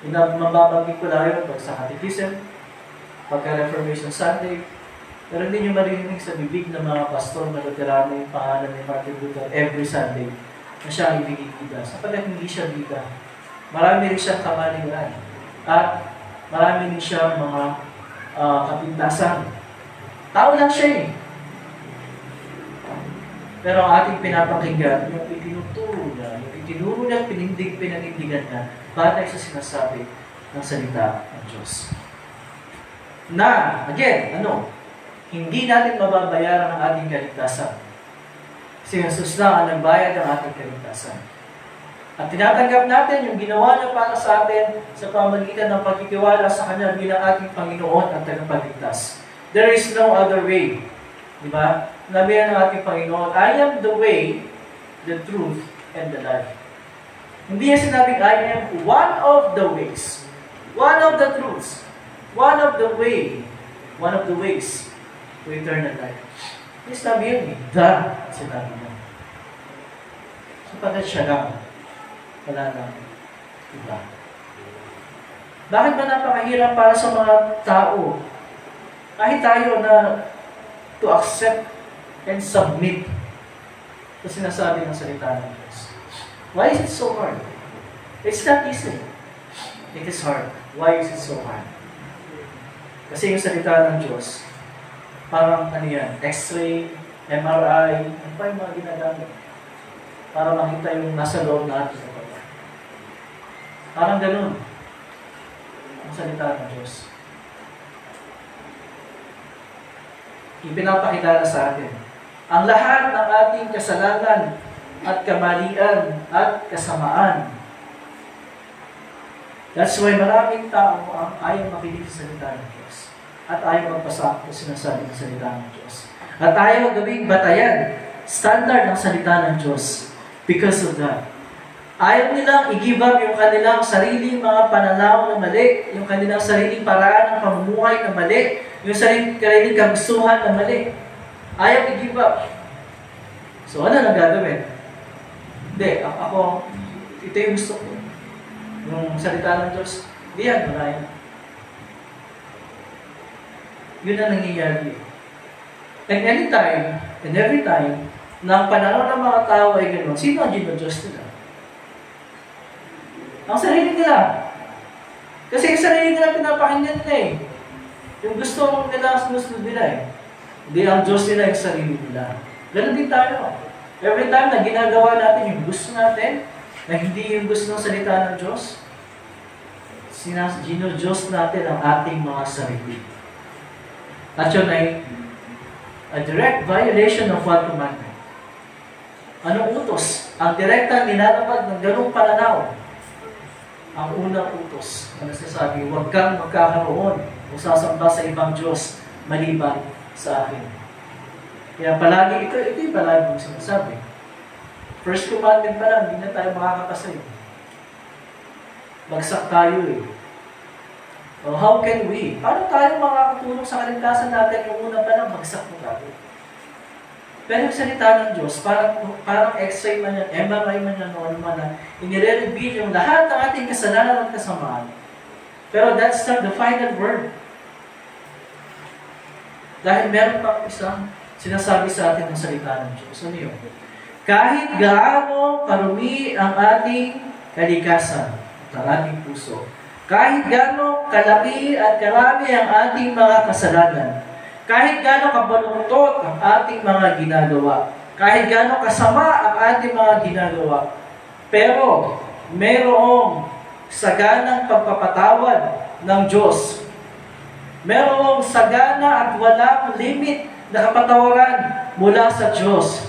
Mababanggit ko lang yun pag sa Catechism, pagka-Reformation Sunday, pero hindi nyo marinig sa bibig ng mga pastor na Luterano yung pangalan ni Martin Luther every Sunday na siya ang ibigay bida. Sapagkat hindi siya bida. Marami rin siyang kamalingan. At marami rin siyang mga kapintasan. Tao lang siya eh. Pero ang ating pinapakinggan, yung itinuturo niya, yung itinuro niya, pinanindigan niya, batay sa sinasabi ng salita ng Diyos. Na, again, hindi natin mababayaran ang ating kaligtasan. Si Jesus na ang nagbayad ng ating kaligtasan. At tinatanggap natin yung ginawa niya para sa atin sa pamamagitan ng pagtitiwala sa Kanya bilang ating Panginoon at tagapagligtas. There is no other way. Diba? Nabihan ng ating Panginoon, I am the way, the truth, and the life. Hindi niya sinabing, I am one of the ways, one of the truths, one of the ways to eternal life. Hindi sinabi yun eh. Sinabi niya. Sapagkat siya lang. Wala lang. Iba. Bakit ba napakahirap para sa mga tao? Kahit tayo na to accept and submit sa sinasabi ng salita ng Diyos. Why is it so hard? It's not easy. It is hard. Why is it so hard? Kasi yung salita ng Diyos, parang X-ray, MRI, ano pa yung mga ginagamit para makita yung nasa loob natin sa pagkakas. Parang ganun ang salita ng Diyos. Ipinapakilala sa atin ang lahat ng ating kasalanan at kamalian at kasamaan. That's why maraming tao ang ayaw makinig sa salita ng Diyos at ayaw magpasakot sa sinasabi ng salita ng Diyos. At ayaw gawing batayan, standard ng salita ng Diyos because of that. Ayaw nilang i-give up yung kanilang sariling mga pananaw na mali, yung kanilang sariling paraan ng pamumuhay na mali, yung sariling kagustuhan na mali. Ayaw i-give up. So ano nang gagawin? Hindi, ako, ito yung gusto ko. Yung salita ng Diyos, hindi yan, maraya. Yun ang nangyayari. And anytime, and every time, na ang pananaw ng mga tao ay gano'n, sino ang Diyos nila? Ang sarili nila. Kasi yung sarili nila pinapakinggan nila eh. Yung gusto nila, sinusunod nila eh. Hindi ang Diyos nila yung sarili nila. Ganun din tayo. Every time na ginagawa natin yung gusto natin, na hindi yung gusto ng salita ng Diyos, Diyos natin ang ating mga sarili. At yun ay a direct violation of what commandment. Anong utos? Ang direktang nilalabag ng ganung pananaw. Ang unang utos, ang nasasabi, huwag kang magkakaroon o sasamba sa ibang Diyos maliban sa akin. Kaya palagi ito yung palagi mong sinasabi. First commandment pa lang, hindi na tayo makakapasay. Bagsak tayo eh. So how can we? Paano tayo makakatulong sa kaligtasan natin yung una pa lang bagsak mo tayo? Pero yung salita ng Diyos, parang x-ray man yan, MRI man yan, o ano man na, inire-reveal yung lahat ng ating kasalanan at kasamaan. Pero that's not the final word. Dahil meron pang isang sinasabi sa atin ng salita ng Diyos. Ano yun? Kahit gaano karumi ang ating kalikasan at ang ating puso, kahit gaano kalaki at karami ang ating mga kasalanan, kahit gaano kabalungtot ang ating mga ginagawa, kahit gaano kasama ang ating mga ginagawa, pero mayroong saganang pagpapatawad ng Diyos. Mayroong sagana at walang limit na kapatawaran mula sa Diyos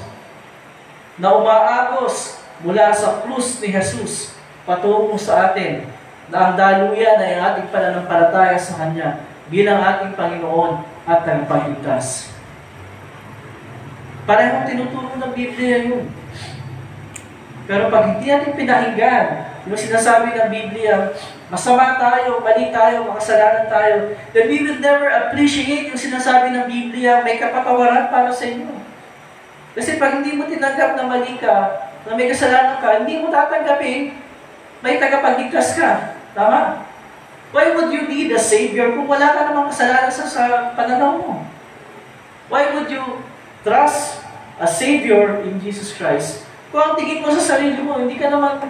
na umaagos mula sa krus ni Jesus patungo sa atin na ang daluyan ay ang ating pananampalataya sa Kanya bilang ating Panginoon at tagapagligtas. Parehong tinuturo ng Biblia yun. Pero pag hindi natin pinakinggan yung sinasabi ng Biblia, masama tayo, mali tayo, makasalanan tayo, then we will never appreciate yung sinasabi ng Biblia, may kapatawaran para sa inyo. Kasi pag hindi mo tinanggap na mali ka, na may kasalanan ka, hindi mo tatanggapin, may tagapagligtas ka. Tama? Why would you need a Savior kung wala ka namang kasalanan sa pananaw mo? Why would you trust a Savior in Jesus Christ kung ang tingin mo sa sarili mo, hindi ka man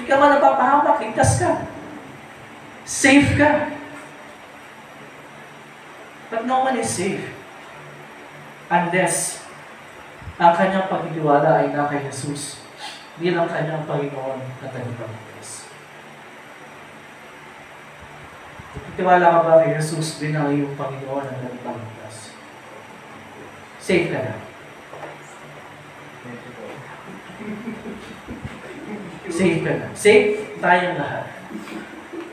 napapahamak, ligtas ka. Safe ka. But no one is safe unless ang kanyang pagtitiwala ay na kay Jesus bilang kanyang Panginoon at tagapagligtas. Titiwala ka ba kay Jesus bilang iyong Panginoon at tagapagligtas? Safe ka na. Safe ka na. Safe tayong lahat.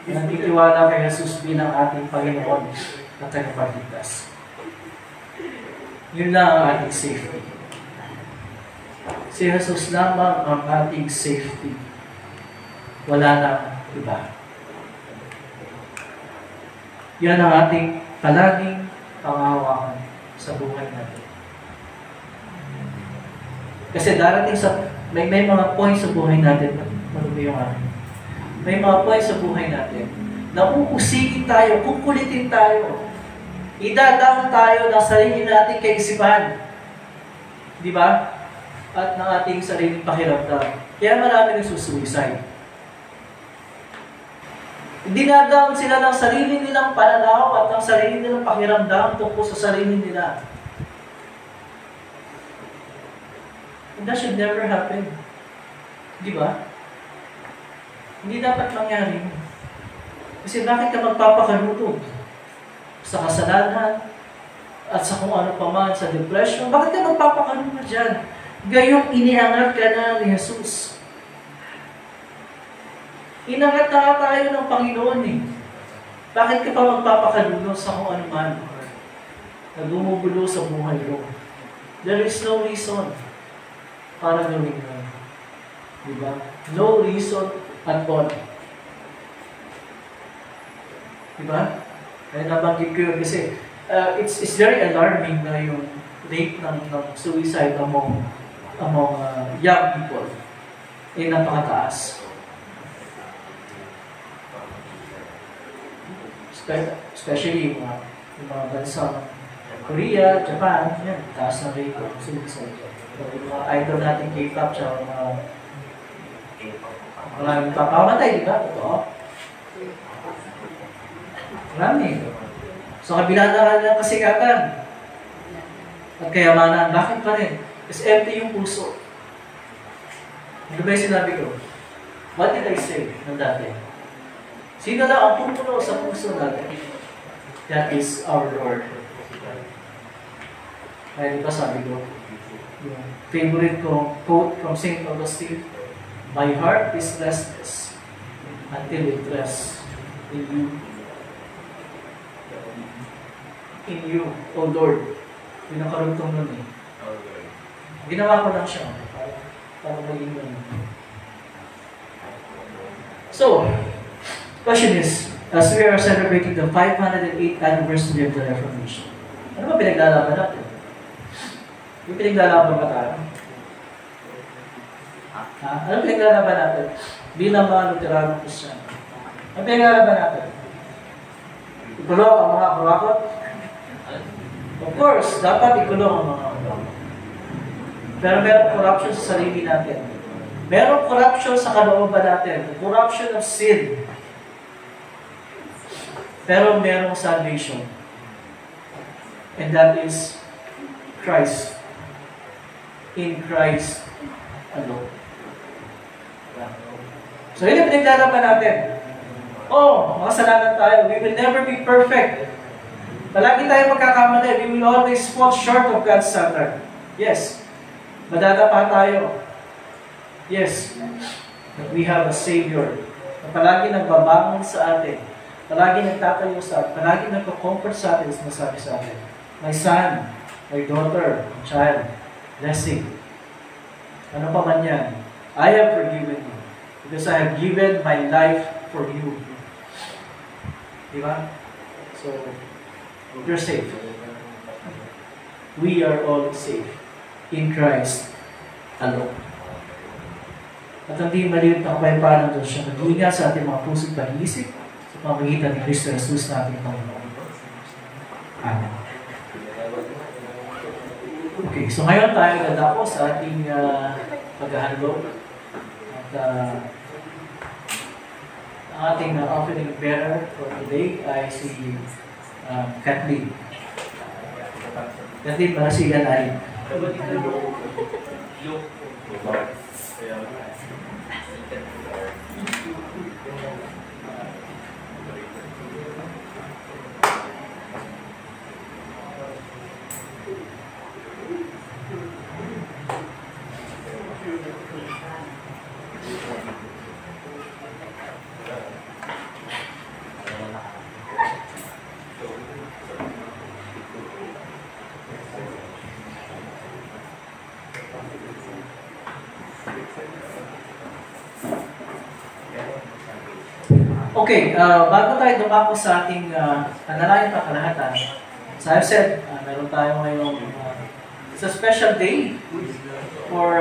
Nagtitiwala kay Jesus bilang ating Panginoon at tagapagligtas. Yun lang ang ating safety. Si Jesus lamang ang ating safety. Wala nang iba. Yan ang ating palaging panghahawakan sa buhay natin. Kasi darating may mga points sa buhay natin, marumi yung akin. May mga points sa buhay natin na uusigin tayo, kukulitin tayo. Idadaan tayo ng sarili nating kaisipan. Di ba? At ng ating sariling pakiramdam. Kaya marami nagsusuicide. Dinadaan sila ng sarili nilang pananaw at ng sarili nilang pakiramdam tungkol sa sarili nila. And that should never happen. Di ba? Hindi dapat mangyari. Kasi bakit ka magpapakalutog? Sa kasalanan at sa kung ano pa man, sa depression, bakit ka magpapakalutog dyan? Gayong iniangat ka na ni Jesus. Inangat na tayo ng Panginoon eh. Bakit ka pa magpapakalulong sa kung ano man? Na gumugulo sa buhay mo. There is no reason para gawin yun. Diba? No reason at all. Diba? Kaya nabanggit ko yun kasi it's very alarming na yung rate ng suicide among young people ay napakataas. Especially yung mga bansa Korea, Japan, yan, taas na rate ng suicide. So, yung mga idol natin K-pop siya, mga papamatay, di ba? Totoo? Marami. So, kabila na ng kasikatan at kayamanan, bakit pa rin? Kasi empty yung puso. Ano ba yung sinabi ko? What did I say nung dati? Sino lang ang pupuno sa puso natin? That is our Lord. Kaya di ba sabi ko, yung favorite kong quote from St. Augustine, "My heart is restless until it rests in you. In you, O Lord." Yun ang karugtong nun eh. Ginawa ko lang siya para maging ganun. So, question is, as we are celebrating the 508th anniversary of the Reformation, ano ba pinaglalaban natin? Yung pinaglalaban ba tayo? Ano pinaglalaban natin? Bilang mga Lutheranong Kristiyan. Ano pinaglalaban natin? Ikulong ang mga kurakot? Of course, dapat ikulong ang mga kurakot. Pero meron corruption sa sarili natin. Meron corruption sa kalooban natin. The corruption of sin. Pero merong salvation. And that is Christ. In Christ alone. So yun ang pinaglalaban natin. Makasalanan tayo. We will never be perfect. Palagi tayo magkakamali. We will always fall short of God's standard. Yes. Madadapa tayo. Yes. But we have a Savior na palagi nagbabangon sa atin. Palagi nagtatayo sa atin. Palagi nagko-comfort sa atin. Sinasabi sa atin, "My son, my daughter, my child, blessing." Ano pa man yan? I have forgiven you because I have given my life for you. Diba? So, you're safe. We are all safe in Christ alone. At hindi maliit na kapayapaan ng Diyos siya nag-iingat sa ating mga puso't pag-iisip sa pamagitan ni Kristo Jesus nating Panginoon. Amen. Okay, so ngayon tayo dadako sa ating paghahandog. At ang ating offering bearer for today ay si Kathleen. Kathleen, Marasigan ay. Okay, bago tayo dumako sa ating panalangin pakalahatan, as I've said, meron tayo ngayong it's a special day for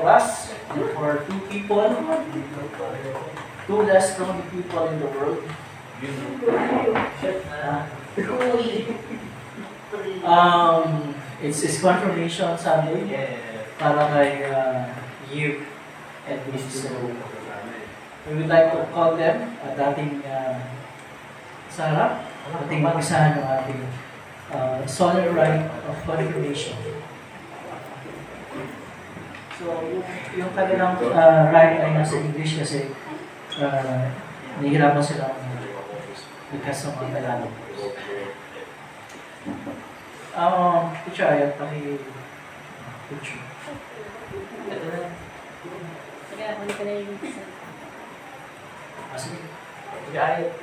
us, for two people, two less known people in the world. It's confirmation Sunday para kay you and Mrs. We would like to call them at ating sa harap, ating mag-isahan ng ating solemn rite of confirmation. So, yung kanilang rite ay nasa English kasi nahihirapan sila because ng mga Tagalog. Teacher, ayaw paki-picture. Ito na. Sige, ako ka na yung isa. Sige. Sige, ayaw.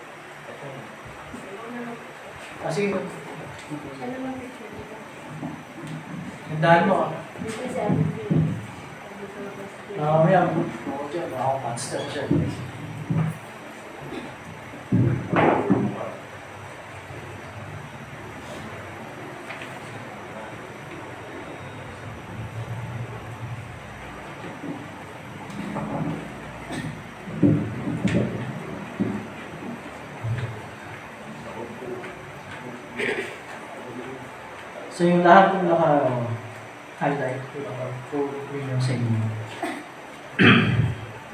Sige. Ano naman picture dito? Hindahan mo. Dito sa ating May ako dyan. Ako, pastor siya. So yung lahat ng naka-highlight ko yung sa inyo.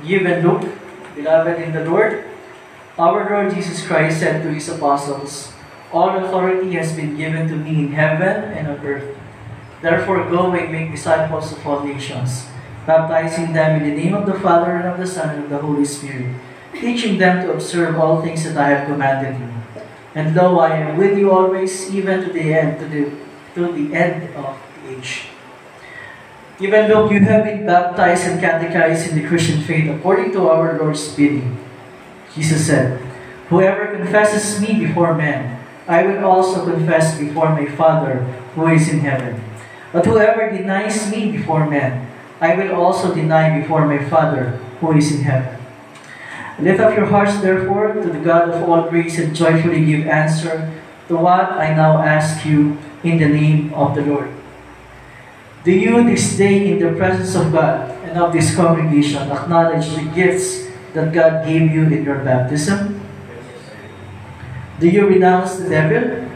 Give and look, beloved in the Lord. Our Lord Jesus Christ said to His apostles, "All authority has been given to me in heaven and on earth. Therefore go and make disciples of all nations, baptizing them in the name of the Father and of the Son and of the Holy Spirit, teaching them to observe all things that I have commanded you. And lo, I am with you always, even to the end, to the end of the age. Even though you have been baptized and catechized in the Christian faith according to our Lord's bidding, Jesus said, "Whoever confesses me before men, I will also confess before my Father who is in heaven. But whoever denies me before men, I will also deny before my Father who is in heaven." Lift up your hearts, therefore, to the God of all grace, and joyfully give answer to what I now ask you in the name of the Lord. Do you this day, in the presence of God and of this congregation, acknowledge the gifts that God gave you in your baptism? Do you renounce the devil?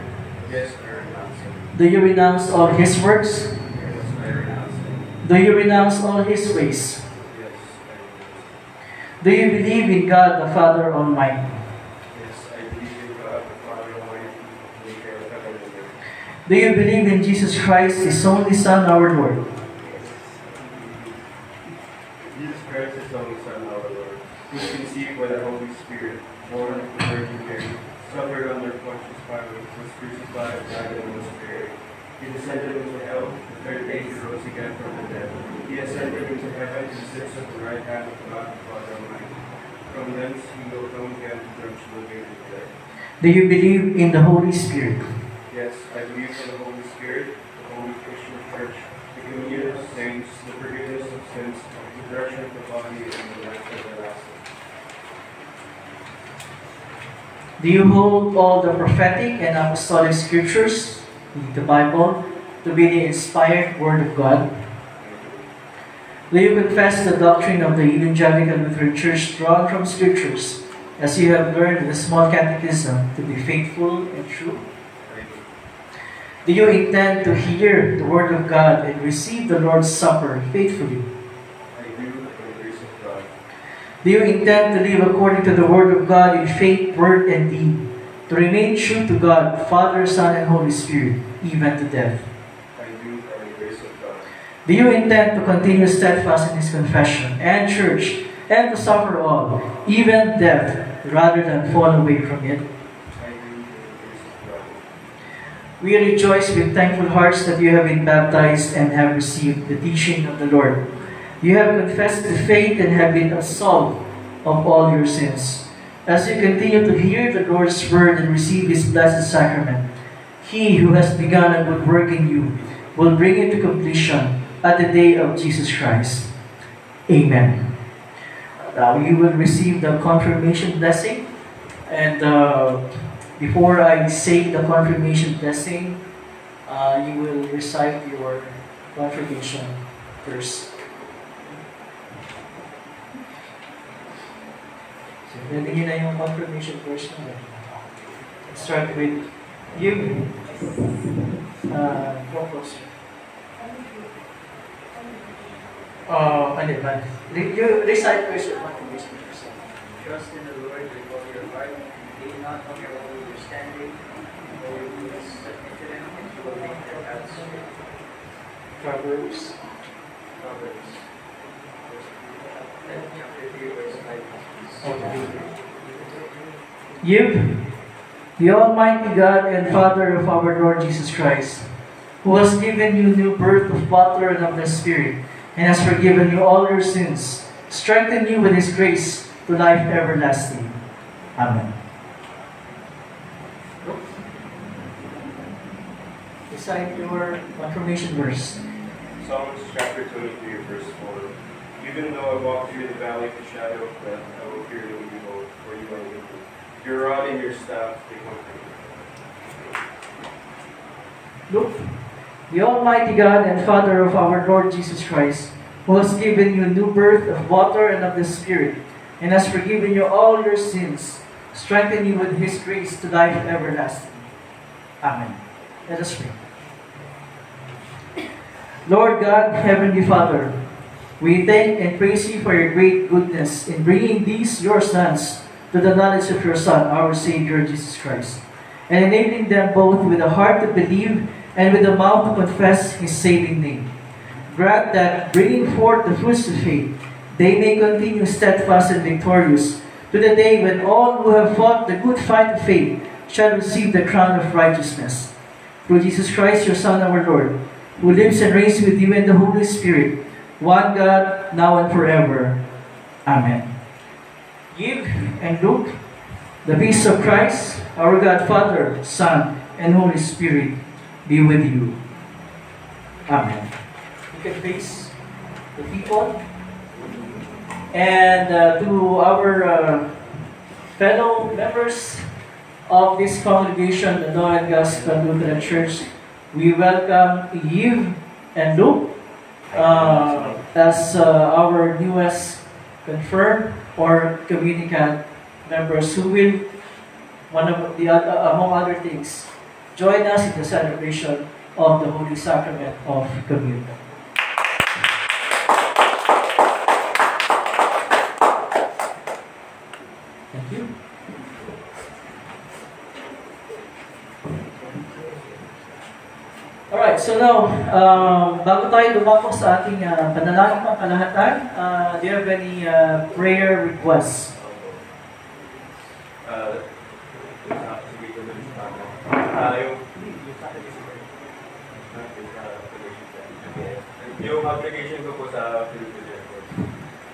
Yes, I renounce him. Do you renounce all his works? Yes, I renounce him. Do you renounce all his ways? Yes, I renounce him. Do you believe in God the Father Almighty? Yes, I believe in God, the Father Almighty, maker of heaven and earth. Do you believe in Jesus Christ, His only Son, our Lord? Jesus Christ, His only Son, our Lord, who was conceived by the Holy Spirit, born of the Virgin Mary, suffered under Pontius Pilate, was crucified, died, and was buried. He descended into hell. The third day He rose again from the dead. He ascended into heaven and sits at the right hand of God, the Father Almighty. From thence He will come again to judge the living and the dead. Do you believe in the Holy Spirit? Yes, I believe in the Holy Spirit, the Holy Christian Church, the communion of saints, the forgiveness of sins, the resurrection of the body, and the life everlasting. Do you hold all the prophetic and apostolic scriptures, the Bible, to be the inspired Word of God? Do you confess the doctrine of the Evangelical Lutheran Church drawn from scriptures, as you have learned in the small catechism, to be faithful and true? I do. Do you intend to hear the Word of God and receive the Lord's Supper faithfully? I do, by the grace of God. Do you intend to live according to the Word of God in faith, word, and deed, to remain true to God, Father, Son, and Holy Spirit, even to death? I do, by the grace of God. Do you intend to continue steadfast in His confession and church, and to suffer all, even death, rather than fall away from it? I do, by the grace of God. We rejoice with thankful hearts that you have been baptized and have received the teaching of the Lord. You have confessed the faith and have been absolved of all your sins. As you continue to hear the Lord's word and receive His blessed sacrament, He who has begun a good work in you will bring it to completion at the day of Jesus Christ. Amen. Now you will receive the confirmation blessing, and before I say the confirmation blessing, you will recite your confirmation verse. So, ready nyo na yung confirmation verse na. Let's start with you. Go closer. Ano ba? You recite first your confirmation verse. Trust in the Lord with all your heart. Lean not on your own understanding. All your ways submit to Him, and He will make your paths straight. Proverbs. Chapter 3, verse 5. You, the Almighty God and Father of our Lord Jesus Christ, who has given you new birth of water and of the Spirit, and has forgiven you all your sins, strengthen you with His grace to life everlasting. Amen. Recite your confirmation verse. Psalms chapter 23, verse 4. Even though I walk through the valley of the shadow of death, I will fear no evil, for you are with me. Your rod and your staff, they comfort me. Look, the Almighty God and Father of our Lord Jesus Christ, who has given you new birth of water and of the Spirit, and has forgiven you all your sins, strengthen you with His grace to life everlasting. Amen. Let us pray. Lord God, Heavenly Father, we thank and praise you for your great goodness in bringing these, your sons, to the knowledge of your Son, our Savior, Jesus Christ, and enabling them both with a heart to believe and with a mouth to confess His saving name. Grant that, bringing forth the fruits of faith, they may continue steadfast and victorious to the day when all who have fought the good fight of faith shall receive the crown of righteousness. Through Jesus Christ, your Son, our Lord, who lives and reigns with you in the Holy Spirit, one God, now and forever. Amen. Give and look the peace of Christ, our God, Father, Son, and Holy Spirit be with you. Amen. You can face the people. And to our fellow members of this congregation, the Noel Gospel Lutheran Church, we welcome Yves and Luke as our newest confirmed or communicant members who will, among other things, join us in the celebration of the Holy Sacrament of Communion. Thank you. Alright, so now, bago tayo lumapok sa ating panalangin ng kalahatan, do you have any prayer requests? Yung application ko po sa Philippine Air Force.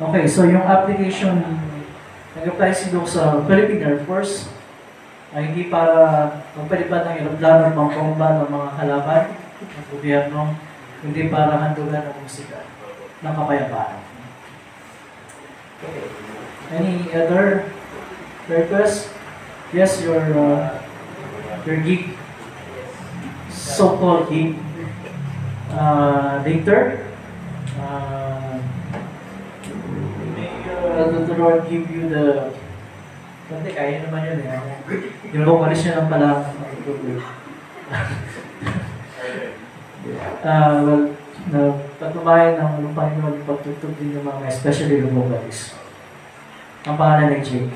Okay, so yung application, nag-apply si Luke sa Philippine Air Force, ay hindi para magpalipad ng aeroplano ng mga bomba ng mga halaman ng gobyerno, hindi para handugan ng musika ng kapayapaan. Okay. Any other request? Yes, your gig, so-called gig, later. May the Lord give you the... Kasi kaya naman yun eh. Yung vocalist niya lang pala. Well, patumayan ng Panginoon yung pagtutog din ng mga, especially yung vocalist. Ang pangalan ng Jake.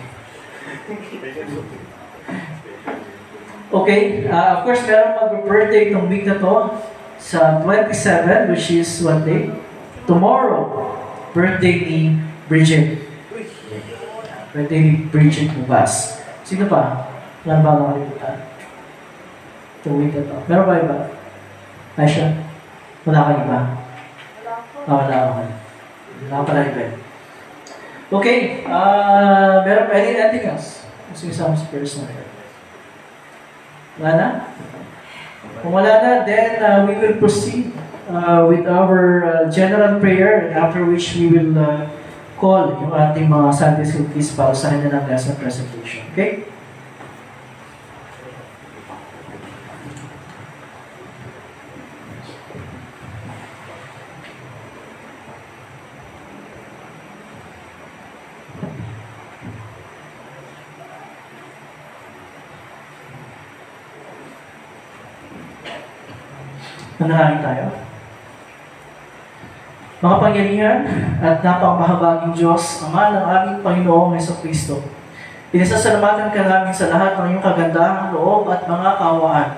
Okay, of course, meron mag-birthday itong week na to sa 27, which is what day? Tomorrow, birthday ni Bridget. Birthday ni Bridget Mubas. Sino pa? Wala ba nakalimutan? Itong week na to. Meron ba iba? Aisha? Wala ka iba? Wala ako. Wala pala iba. Okay, meron pa anything else? Gusto isama sa person. Wala na? Kung wala na, then we will proceed with our general prayer, and after which we will call yung ating mga Sunday School kids para sa kanya ng lesson presentation. Okay? Manalangin tayo. Makapangyarihan at napakamahabaging Diyos, Ama ng aming Panginoong Jesucristo, pinasasalamatan ka namin sa lahat ng iyong kagandahang loob at mga kaawaan,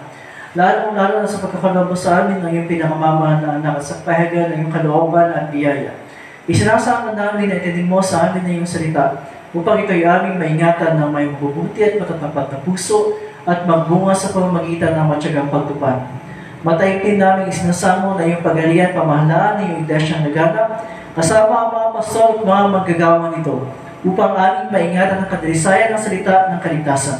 lalo na sa pagkakaloob sa amin ng iyong pinamamahal na anak at sa pahayagan ng iyong kalooban at biyaya. Isinasama namin na itinin mo sa amin na iyong salita, upang ito'y aming maingatan ng may mabubuti at matatapat na puso at magbunga sa pamamagitan ng matyagang pagtupad. Mataimtin namin isinasamo na iyong pagalian, pamahalaan na iyong iglesyang naganap, kasama ang mga pastor at mga maggagawa nito, upang aming maingatan ang kadalisayan ng salita ng kaligtasan.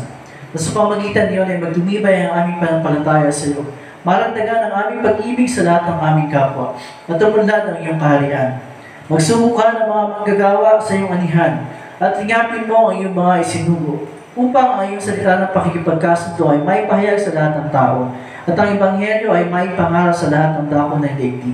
Na sa pamamagitan niyon ay magdumibay ang aming panampalataya sa iyo, marandagan ang aming pag-ibig sa lahat ng aming kapwa, at tumunlad ang iyong kaharian. Magsubukan ang mga manggagawa sa iyong anihan, at ingapin mo ang iyong mga isinugo, upang ang iyong salita ng pakikipagkasundo ay may pahayag sa lahat ng tao, at ang Ebanghelyo ay may pangaral sa lahat ng dako ng daigdig.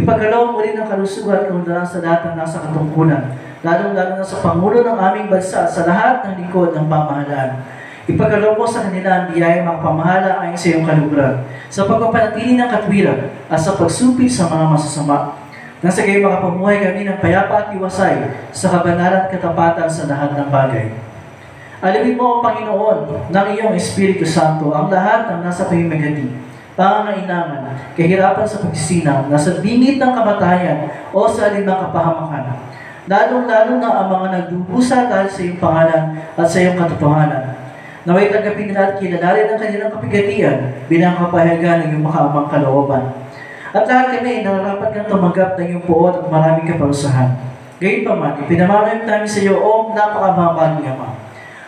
Ipagkaloob mo rin ang kalusugan at kaundaran sa lahat ng nasa katungkulan, lalong-lalo na sa Pangulo ng aming bansa at sa lahat ng lingkod ng pamahalaan. Ipagkaloob mo sa kanila ang biyaya mga pamahala ayon sa iyong kaluguran, sa pagpapanatili ng katwiran at sa pagsupil sa mga masasama. Nang sa gayon makapamuhay kami ng payapa at iwasay sa kabanalan at katapatan sa lahat ng bagay. Alawin mo, Panginoon, ng iyong Espiritu Santo ang lahat ng nasa pahimagati, pangangailangan, kahirapan sa pagsisinang, nasa bingit ng kamatayan o sa alinang kapahamakan. lalong-lalo na ang mga nagdubusa dahil sa iyong pangalan at sa iyong katotohanan. Naway tanggapin nila at kinalali ng kanilang kapigatian bilang kapahayagan ng iyong makaamang kalooban. At lahat kami ay nararapat kang tumanggap ng iyong puot at maraming kaparusahan. Gayunpaman, ipinamamahay namin sa iyo, O napakamahaling Ama.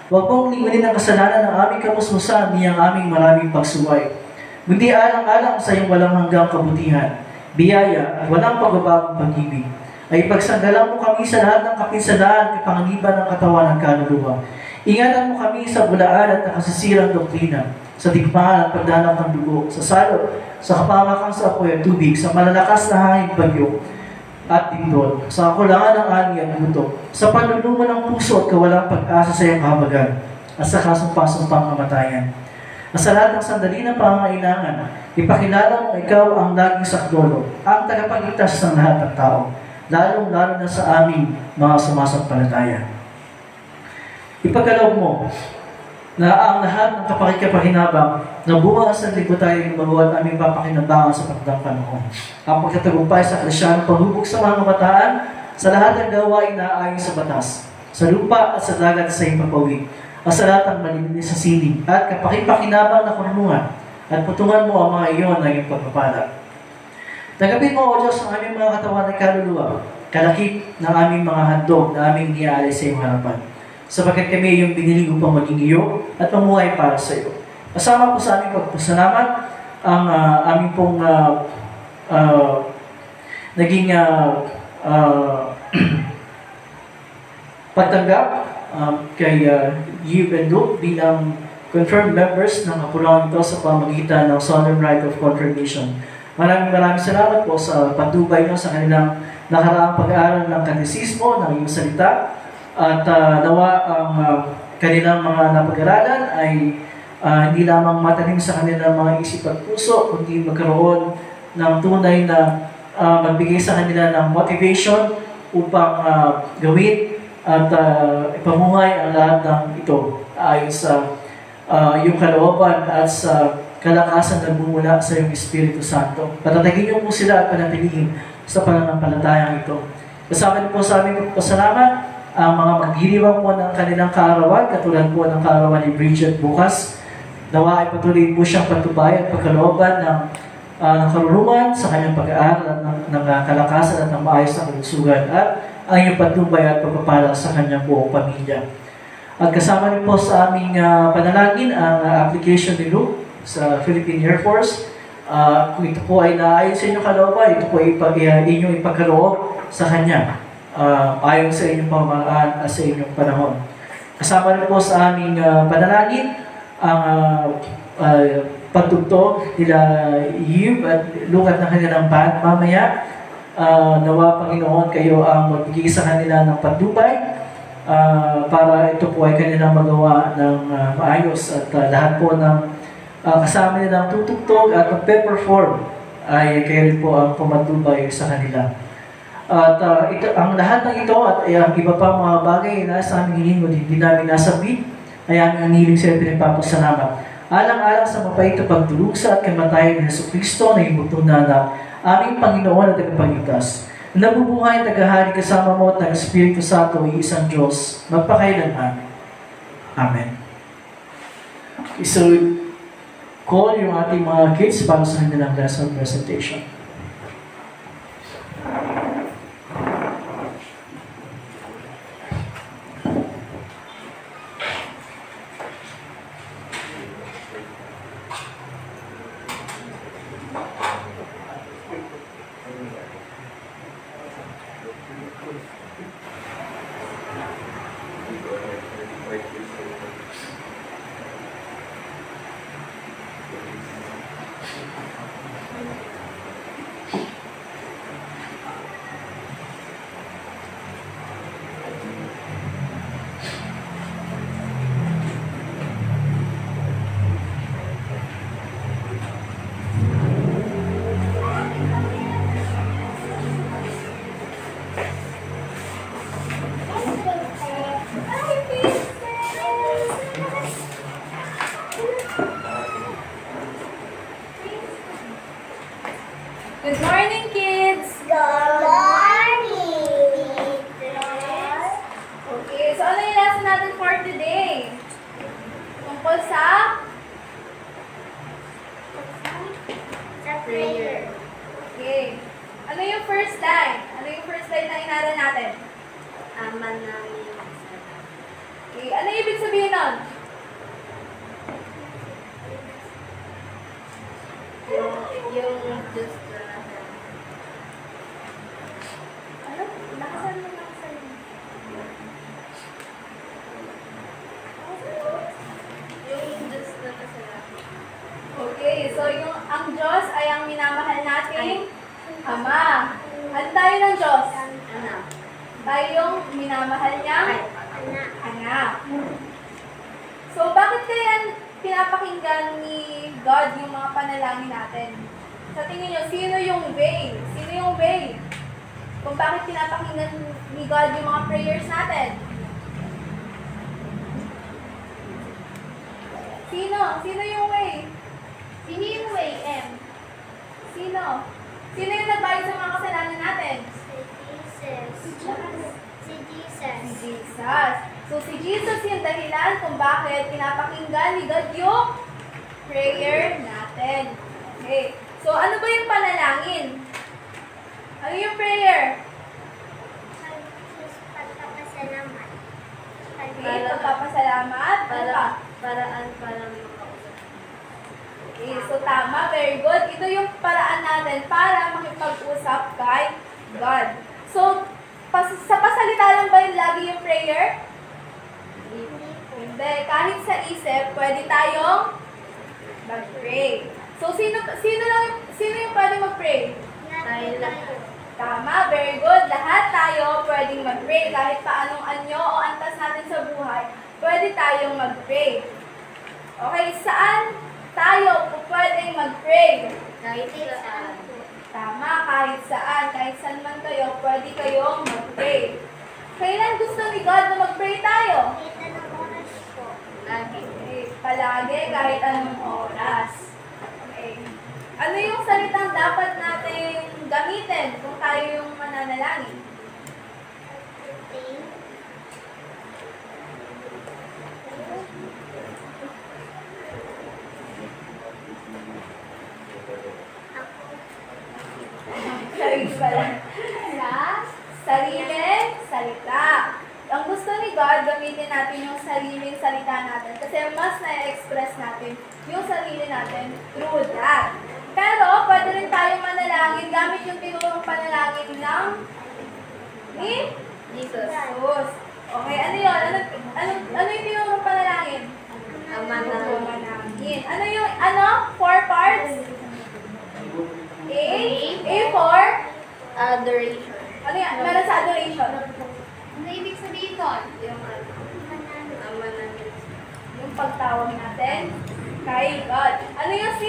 Huwag mong lingunin ang kasalanan ng aming kamusmusan niyang aming maraming pagsuway. Kundi alang-alang sa iyong walang hanggang kabutihan, biyaya at walang pagbabagong pag-ibig, ay ipagsanggalang mo kami sa lahat ng kapinsalaan at panganiban ng katawan ng kaluluwa. Ingatan mo kami sa bulaan at nakasisirang doktrina, sa digmaan at pagdalak ng dugo, sa salot, sa kapamakan sa apoy at tubig, sa malalakas na hangin bagyo, at dindol, sa kakulangan ng ani at gutom, sa panlulumo ng puso at kawalang pag-asa sa iyong kahabagan, at sa kasumpasumpang kamatayan. At sa lahat ng sandali ng pangangailangan, ipakilala mo ikaw ang laging saklolo, ang tagapagligtas ng lahat ng tao, lalong-lalo na sa aming mga sumasampalataya. Ipagkaloob mo na ang lahat ng kapakikapahinabang na bunga sa libutan ng maluwat aming papakinabangan sa pagdang panahon. Ang pagtatagumpay sa Kristiyanong paghubog sa mga kabataan sa lahat ng gawain na ayon sa batas, sa lupa at sa dagat sa ipapawid, at sa lahat ng malilinis sa sining at kapakipakinabang na karunungan, at putungan mo ang mga iyon ng iyong pagpapala. Tanggapin mo, O Diyos, ang aming mga katawan ng kaluluwa, kalakip ng aming mga handog na aming niaalay sa iyong harapan, sapagkat kami iyong binili upang maging iyo at mamuhay para sa iyo. Kasama po sa aming pagpasalamat ang aming pong naging pagtanggap kay Yves and Luke bilang confirmed members ng Hapunan ito sa pamagitan ng solemn rite of confirmation. Maraming salamat po sa patubay nyo sa kanilang nakaraang pag-aaral ng katesismo, ng iyong salita, at nawa ang kanilang mga napag-aralan ay hindi lamang matanim sa kanilang mga isip at puso, kundi magkaroon ng tunay na magbigay sa kanila ng motivation upang gawin at ipamuhay ang lahat ng ito ayon sa iyong kalooban at sa kalakasan na bumula sa iyong Espiritu Santo. Patatagin niyo po sila at panatilihin sa pananampalatayang ito. Kasama niyo po sa aming pasalamat ang mga magdiriwang po ng kanilang kaarawan, katulad po ng kaarawan ni Bridget bukas. Nawa ay patuloy po siyang patubay at pagkalooban ng karunungan sa kanyang pag-aaral ng kalakasan at ng maayos na kalusugan at ang iyong patubay at pagpapala sa kanyang buong pamilya. At kasama rin po sa aming panalangin ang application ni Luke sa Philippine Air Force. Kung ito po ay naayon sa inyong kalooban, ito po ay inyong ipagkaloob sa kanya. Ayon sa inyong pamamaraan at sa inyong panahon. Kasama rin po sa aming panalangin ang pagtugtog nila Yves at lukat ng kanilang band mamaya. Nawa Panginoon kayo ang magbigay sa kanila ng patnubay para ito po ay kanilang magawa ng maayos at lahat po ng kasama nilang tutugtog at magpe-perform ay kayo rin po ang pumatubay sa kanila. At ang lahat ng ito at ang iba pa mga bagay na sa aming hiling hindi namin nasabit ay aming hiniling sa iyo pinagpapasalamat. Alang-alang sa mapait na pagdulugsa at kamatayan ni Jesucristo na imutunan na aming Panginoon at tagapagligtas. Nabubuhay at tagahari kasama mo at ng Espiritu Santo ay isang Diyos magpakailanman. Amen. So, call yung ating mga kids para sa kanilang lesson presentation. Ano yung first line? Ano yung first line na inaral natin? Ama namin. Okay. Ano yung ibig sabihin nun? Yung Diyos na nasa. Ano? Nakasan mo nakasan mo. Yung Diyos na nasa. Okay, so ang Diyos ay ang minamahal nating Ama. Ano tayo ng Diyos? Anak. Tayo yung minamahal niyang Anak. anak. So, bakit kaya pinapakinggan ni God yung mga panalangin natin? Sa tingin nyo, sino yung way? Sino yung way? Kung bakit pinapakinggan ni God yung mga prayers natin? Sino? Sino yung way? Sino yung way, M? Sino? Sino yung nagbayad sa mga kasalanan natin? Si Jesus. So, si Jesus yung dahilan kung bakit pinapakinggan ni God yung prayer natin. Okay. So, ano ba yung panalangin? Ano yung prayer? Okay, pagpapasalamat. Ano pa? Paraan para makausap. Okay, so tama. Very good. Ito yung paraan natin para makipag-usap kay God. So, sa pasalita lang ba yung lagi yung prayer? Hindi. Kahit sa isip, pwede tayong mag-pray. So, sino yung pwede mag-pray? Tayo lahat. Tama. Very good. Lahat tayo pwedeng mag-pray. Kahit paanong anyo o antas natin sa buhay, pwede tayong mag-pray. Okay, saan tayo pwedeng mag-pray? Kahit saan. Tama, kahit saan man kayo, pwede kayong mag-pray. Kailan gusto ni God na mag-pray tayo? Lagi. Okay, palagi, kahit anong oras. Okay. Ano yung salitang dapat natin gamitin kung tayo yung mananalangin? Sarili pala. Sariling salita. Ang gusto ni God, gamitin natin yung sariling salita natin kasi mas na-express natin yung sarili natin through that. Pero, pwede rin tayong manalangin gamit yung tinurong panalangin ng ni Jesus. Jesus. Okay, ano yun? Ano yung tinurong panalangin? Ama Manalangin. Ano yung, four parts? A for? Adoration. Ano yan? Meron sa adoration. Ano ibig sabihin nun? Yung Ama namin. Yung pagtawag natin kay God. Ano yung C?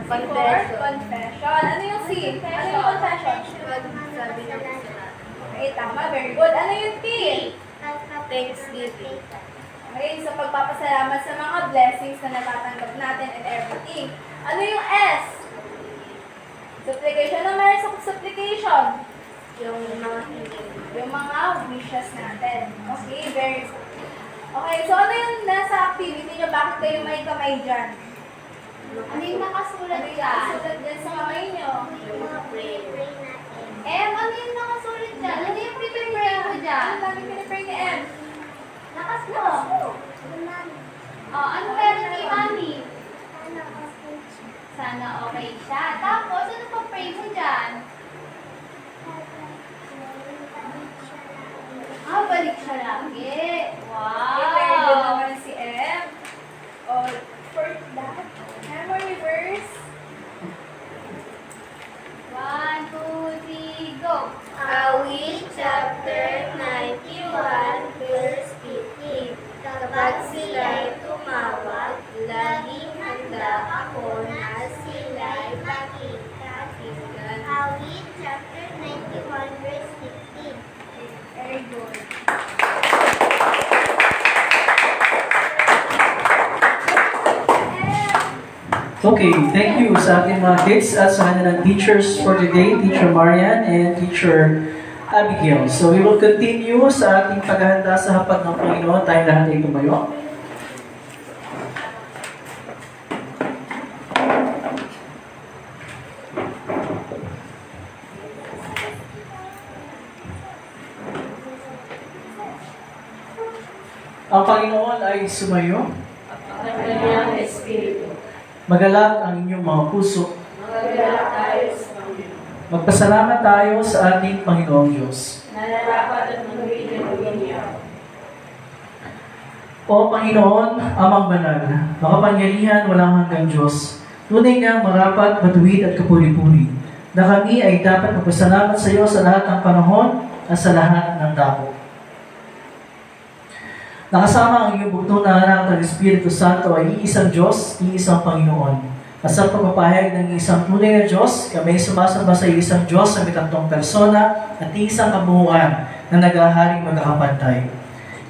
For confession. Ano yung C? Ano yung confession? Sabi ng kasalanan. Okay, tama. Very good. Ano yung T? Thanksgiving. Okay, so pagpapasalamat sa mga blessings na natatanggap natin and everything. Ano yung S? Supplication. Ano meron sa supplication? Yung mga hindi. Yung mga wishes natin. Okay, very good. Okay, so ano yung nasa activity nyo? Bakit kayo may kamay dyan? Ano yung nakasulat Ano yung dyan? nasulat dyan sa kamay nyo? Yung mga prayer. Ano yung nakasulat dyan? Ano yung pinipray mo dyan? Ano lagi pinipray ni M? Lakas mo. Ano meron ni Mami? Sana okay siya. Tapos, ano pa pray mo dyan? Balik siya lagi. Okay, very good Wow! naman si M. Oh, for that, memory verse. 1, 2, 3, go! Awit chapter 91 verse 15. Kapag sila'y tumawag, laging handa ako na sila'y pakikakinggan. Awit chapter 91 verse 15. Very good. Okay, thank you sa ating mga kids at sa kanilang teachers for today, Teacher Marian and Teacher Abigail. So we will continue sa ating paghahanda sa hapag ng Panginoon. Tayong lahat ay tumayo. Ang Panginoon ay sumayo. At ang kanyang espiritu. Magalak ang inyong mga puso. Magagalak tayo sa Panginoon. Magpasalamat tayo sa ating Panginoong Diyos. Nararapat at magbibinuhin niya. O Panginoon, Amang Banal, makapangyarihan walang hanggang Diyos, tunay nga marapat, matuwid at kapuri-puri, na kami ay dapat magpasalamat sa iyo sa lahat ng panahon at sa lahat ng dako. Nakasama ang iyong bugtong na anak ng Espiritu Santo ay iisang Diyos, iisang Panginoon. At sa pagpapahayag ng isang tunay na Diyos, kami sumasamba sa isang Diyos na may tatlong persona at isang kabuuan na naghaharing magkakapantay.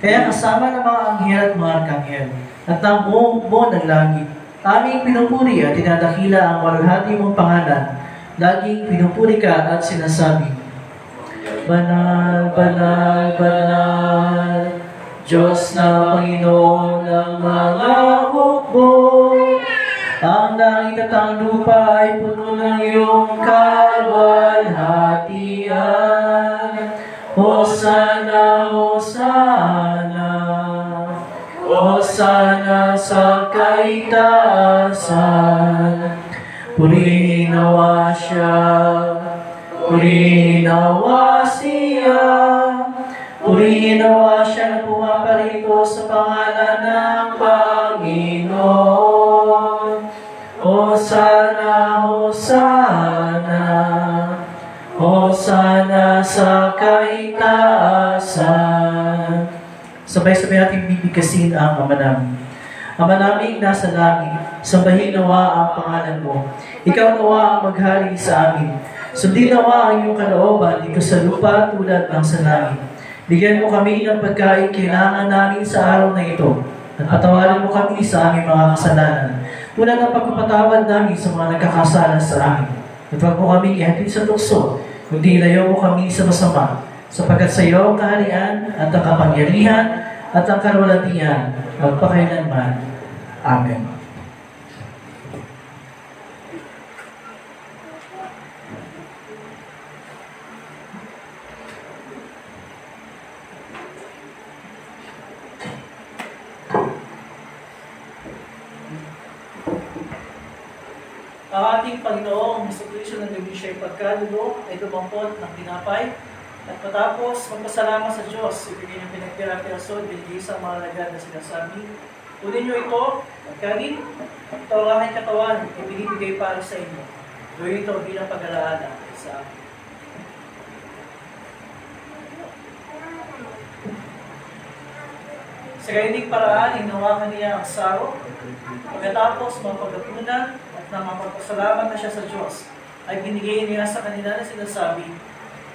Kaya kasama ng mga anghel at mga arkanghel at ng buong ng langit, aming pinupuri at tinadakila ang waluhati mong pangalan. Laging pinupuri ka at sinasabi, Banal, banal, banal, Diyos na Panginoon ng mga hukbo. Ang langit at ang lupa ay puno ng iyong kaluwalhatian. Hosana, Hosana, Hosana sa kaitaasan. Purihin nawa siya, purihin nawa siya, purihin nawa siya na pumaparito sa pangalan ng Panginoon. Hosana, Hosana, Hosana sa kaitaasan. Sabay-sabay natin bibigkasin ang Ama namin. Ama namin nasa langit, sambahin nawa ang pangalan mo. Ikaw nawa ang maghari sa amin. Sundin nawa ang iyong kalooban dito sa lupa tulad ng sa langit. Bigyan mo kami ng pagkain kailangan namin sa araw na ito. At patawarin mo kami sa aming mga kasalanan. Tulad ng pagpapatawad namin sa mga nagkakasala sa amin. At huwag mo kami ihatid sa tukso, kundi ilayo mo kami sa masama, sapagkat sa iyo ang kaharian at ang kapangyarihan at ang kalwalhatian magpakailanman. Amen. Ang ating Panginoong Jesucristo ng gabi siya'y pagkalulo ay dumampot ng tinapay at matapos magpasalamat sa Diyos, ibigay niyang pinagpira-piraso at binigay sa mga lagad na sinasabi, kunin niyo ito, magkanin, ito ang aking katawan, ibinibigay para sa inyo. Gawin ito bilang pag-alaala sa akin. Sa ganitong paraan, hinawakan niya ang saro. Pagkatapos mapaghapunan at nang mapagpasalamat na siya sa Diyos, ay binigay niya sa kanila na sinasabi,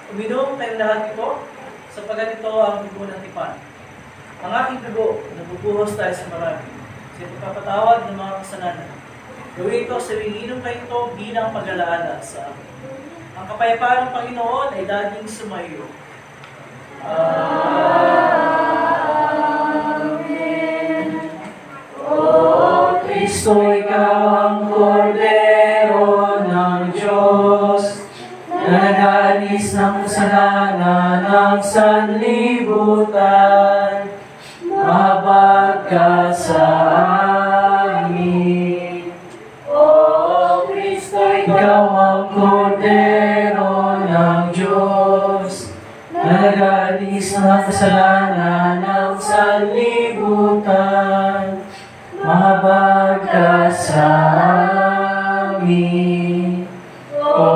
uminom kayong lahat ito, sapagkat ito ang dugo ng tipan. Ang aking dugo, nabubuhos tayo sa marami, sa pagpapatawad ng mga kasalanan. Gawin ito sa inom kayo ito bilang pag-alaala sa akin. Ang kapayapaan ng Panginoon ay laging sumayo. Kristo, ikaw ang kordero ng Diyos na nag-aalis ng kasalanan ng sanlibutan. Mahabag ka sa amin. O Kristo, ikaw ang kordero ng Diyos na nag-aalis ng kasalanan ng sanlibutan. Mahabag ka sa amin. O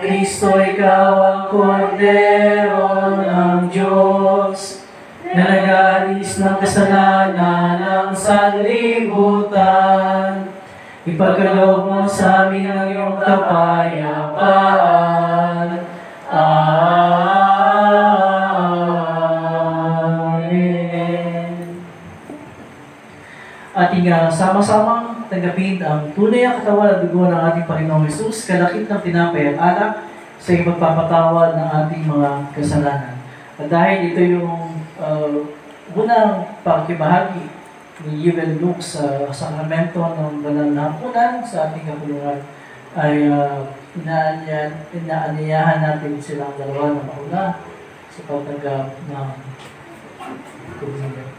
Kristo, ikaw ang kordero ng Diyos na nag-aalis ng kasalanan ng sanlibutan. Ipagkaloob mo sa amin ang iyong kapayapaan. Ating sama-samang tanggapin ang tunay ang katawan at dugo ng ating Panginoong Hesus, kalakip ng tinapay at alak sa ipagpapatawad ng ating mga kasalanan. At dahil ito yung unang pakibahagi ni Yuvel Luke sa sakramento ng banal na hapunan sa ating kapulungan, ay inaanyayahan natin silang dalawa na mauna sa pagtanggap ng komunidad.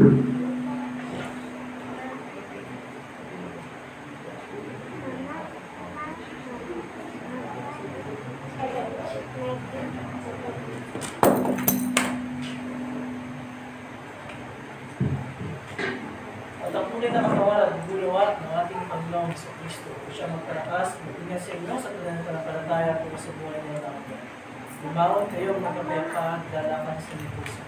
At ang tunay na katawan at buluwat ng ating Panginoong Kristo, siya magpalakas, mag-ingat sa inyo sa tunay na panampalataya po sa buhay ng namin. Lumaon kayong magpapayapaan at lalakan sa lipusan.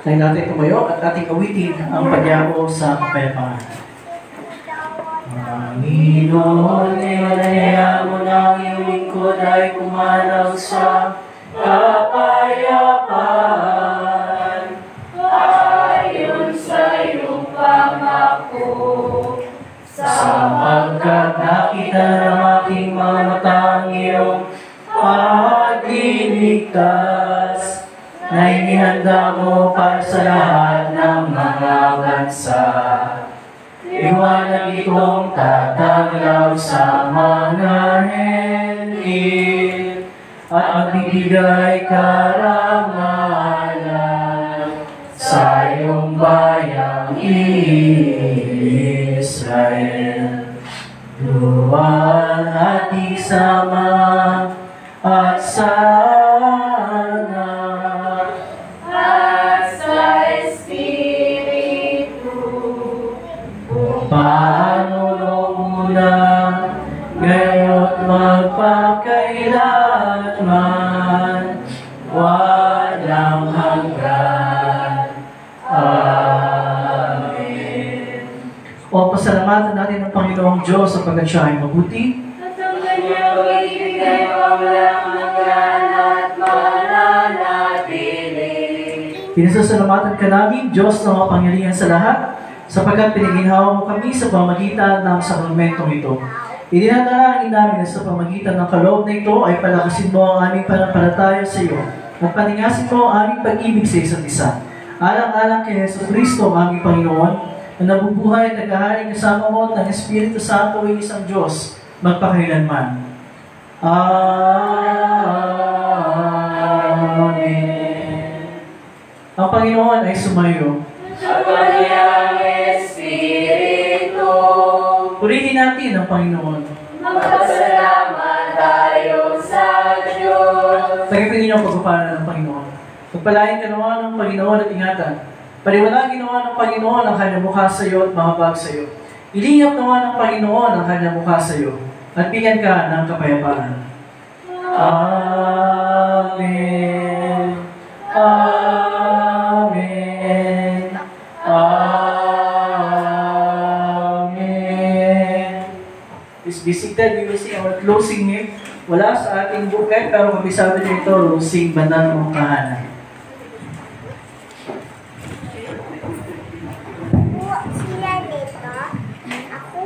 Tayo natin tumayo at ating awitin ang pagyako sa kapayapaan. Panginoon, iwanaya mo na ang iyong lingkod ay pumanaw sa kapayapaan. Ayon sa iyong pangako, Sapagkat nakita ng aking mga matang iyong pagliligtas na inihanda mo para sa lahat ng mga bansa. Liwanag itong tataglaw sa mga henil at magbibigay karangalan sa iyong bayang Israel. Luwal at isama at sana at sa Espiritu, paanulong muna ngayon magpakailanman walang hanggan. Amen. O pasalamatan natin ang Panginoong Diyos sapagkat siya ay mabuti. at ang kanyang ibigay walang hanggan at mananatili. Pinasasalamatan ka namin, Diyos na mapangyarihan sa lahat, sapagkat pinaginhawa mo kami sa pamagitan ng sakramentong ito. Idinadalangin namin na sa pamagitan ng kaloob na ito ay palakasin mo ang aming panampalataya sa iyo at paningasin mo ang aming pag-ibig sa isa't isa. Alang-alang kay Jesucristo ang aming Panginoon, na nabubuhay at naghaharing kasama mo at ng Espiritu Santo ay isang Diyos, magpakailanman. Amen. Ang Panginoon ay sumayo. Sa kanyang Espiritu, Purihin natin ang Panginoon. magpasalamat tayo sa Diyos. Tagapin ninyo ang pagpapala ng Panginoon. Pagpalain ka naman ng Panginoon at ingatan. Paliwanagin naman ng Panginoon ang kanyang mukha sa iyo at mahabag sa iyo. Ilingap naman ng Panginoon ang kanyang mukha sa iyo at bigyan ka ng kapayapaan. Amen. Amen. Amen. Please be seated. We will sing our closing hymn. Wala sa ating booklet, pero kabisado niyo ito, Rosing Bandang Mong Kahanan. Siya nito, ako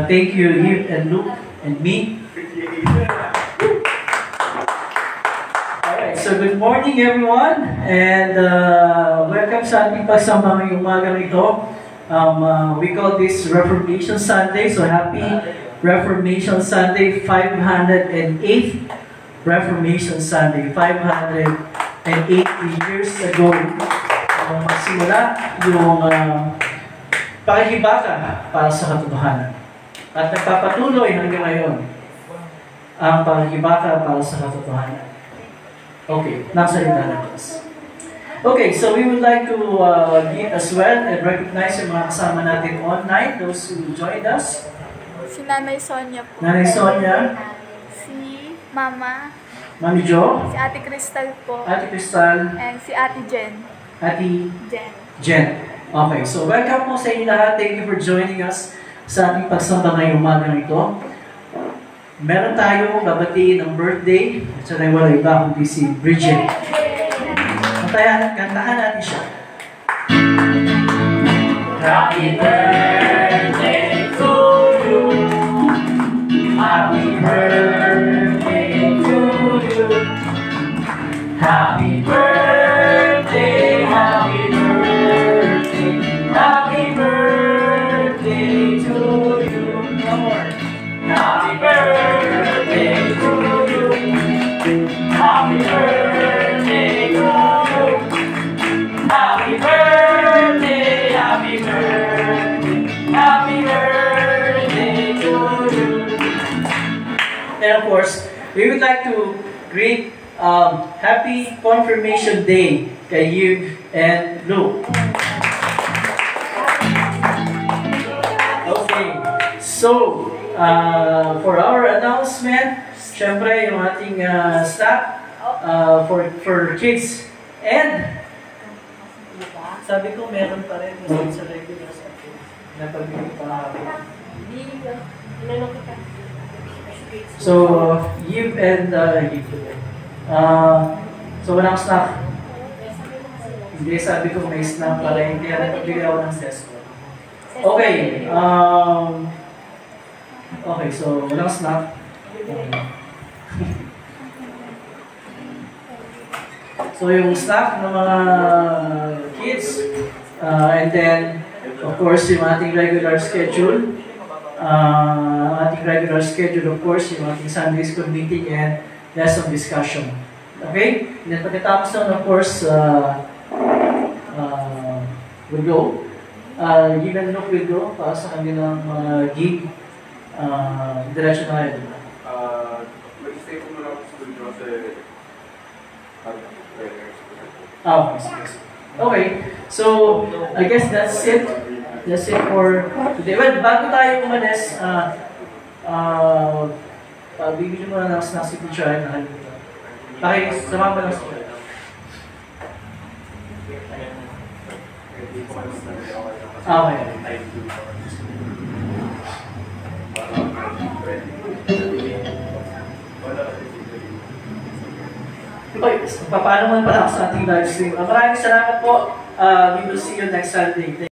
Thank you, Hip and Luke and me. Alright, so good morning everyone and welcome sa ating pagsama ngayong umagang ito. We call this Reformation Sunday, so happy Reformation Sunday, 508th Reformation Sunday, 508 years ago. Magsimula yung pakikibaka para sa katotohanan. at nagpapatuloy hanggang ngayon ang pagkibaka para sa katotohanan. Okay, nagsalita na Diyos. Okay, so we would like to greet as well and recognize yung mga kasama natin online, those who joined us. Si Nanay Sonia po. Nanay Sonia, Si Mama. Mami Jo, Si Ate Crystal po. Ate Crystal, And si Ate Jen. Ate Jen. Jen. Okay, so welcome po sa inyo lahat. Thank you for joining us sa ating pagsamba ngayong umaga ito. Meron tayong babatiin ng birthday. At siya na wala iba kundi si Bridget. Kantahan natin siya. Happy birthday to you. Happy birthday to you. Happy birthday, happy birthday, happy birthday to you. One more. Happy birthday to you. Happy birthday to you. Happy birthday, happy birthday, happy birthday to you. And of course, we would like to greet Happy Confirmation Day kay Hugh and Luke. Okay, so for our announcement, syempre yung ating staff for kids and sabi ko meron pa rin sa regular sa kids na pagbibig pa. So, Hugh and so walang snack. Hindi, sabi ko may snack para hindi nagbigay ako ng sesko. Okay, okay, so walang snack. So yung snack ng mga kids, and then of course yung ating regular schedule, of course yung ating Sunday school meeting and lesson discussion. Okay? And then pagkatapos nun, of course, we'll go. Give and Look will go para sa kanilang gig. Diretso na rin. Mag-stay po muna ako sa school kasi Okay. Okay. So, I guess that's it. That's it for today. Well, bago tayo umalis, bibigyan mo na ng snack si Teacher ay nakalimutan. Sama pa lang sa okay. Okay, paano mo pala ako sa ating live stream. Maraming salamat po. We will see you next Sunday.